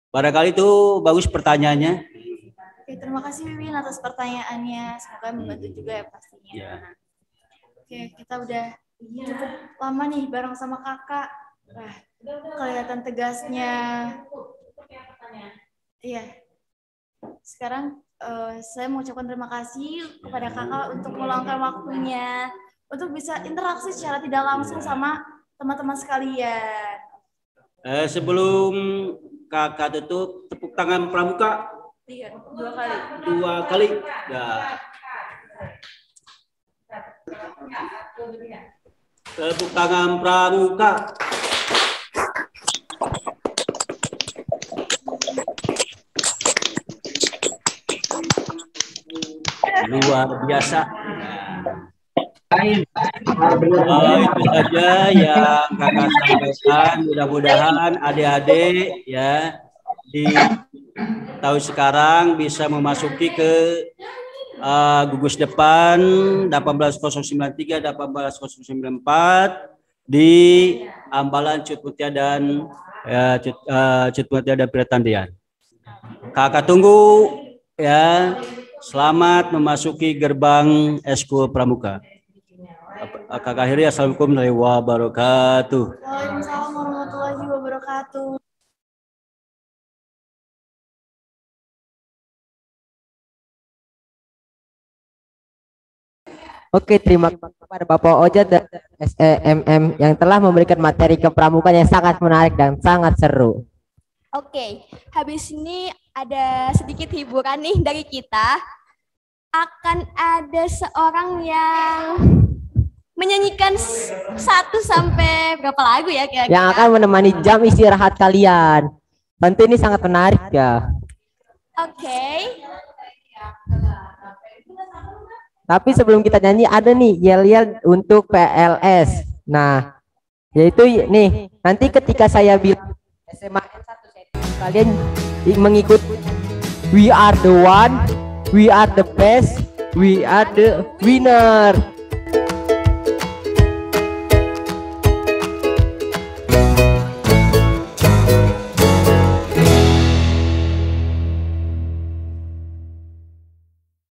[SPEAKER 8] Barangkali itu bagus pertanyaannya.
[SPEAKER 3] Oke, terima kasih Wiwin atas pertanyaannya. Semoga membantu juga ya pastinya.
[SPEAKER 8] Ya.
[SPEAKER 3] Oke, kita udah cukup lama nih bareng sama kakak. Wah, kelihatan tegasnya. Iya. Sekarang saya mau ucapkan terima kasih kepada kakak untuk meluangkan waktunya untuk bisa interaksi secara tidak langsung sama teman-teman sekalian.
[SPEAKER 8] Sebelum kakak tutup, tepuk tangan pramuka.
[SPEAKER 3] Iya, 2 kali.
[SPEAKER 8] 2 kali. Ya. Tepuk tangan pramuka. Luar biasa. Itu saja yang kakak sampaikan. Mudah-mudahan adik-adik ya di tahun sekarang bisa memasuki ke gugus depan 18093 18094 di Ambalan Cutmutia dan Cutmutia dan Piratandian. Kakak tunggu ya Selamat memasuki gerbang Eskul Pramuka. Kakak akhiri, assalamualaikum warahmatullahi wabarakatuh.
[SPEAKER 3] Waalaikumsalam warahmatullahi wabarakatuh.
[SPEAKER 1] Oke, terima kasih kepada Bapak Oja dan SEMM yang telah memberikan materi kepramukaan yang sangat menarik dan sangat seru.
[SPEAKER 2] Oke, habis ini ada sedikit hiburan nih dari kita. Akan ada seorang yang menyanyikan 1 sampai berapa lagu ya kira-kira?
[SPEAKER 1] Yang akan menemani jam istirahat kalian. Tentu ini sangat menarik ya.
[SPEAKER 2] Oke.
[SPEAKER 1] Tapi sebelum kita nyanyi ada nih yel-yel untuk PLS. Nah, yaitu nih nanti ketika saya bilang SMA 1 kalian mengikuti we are the one, we are the best, we are the winner.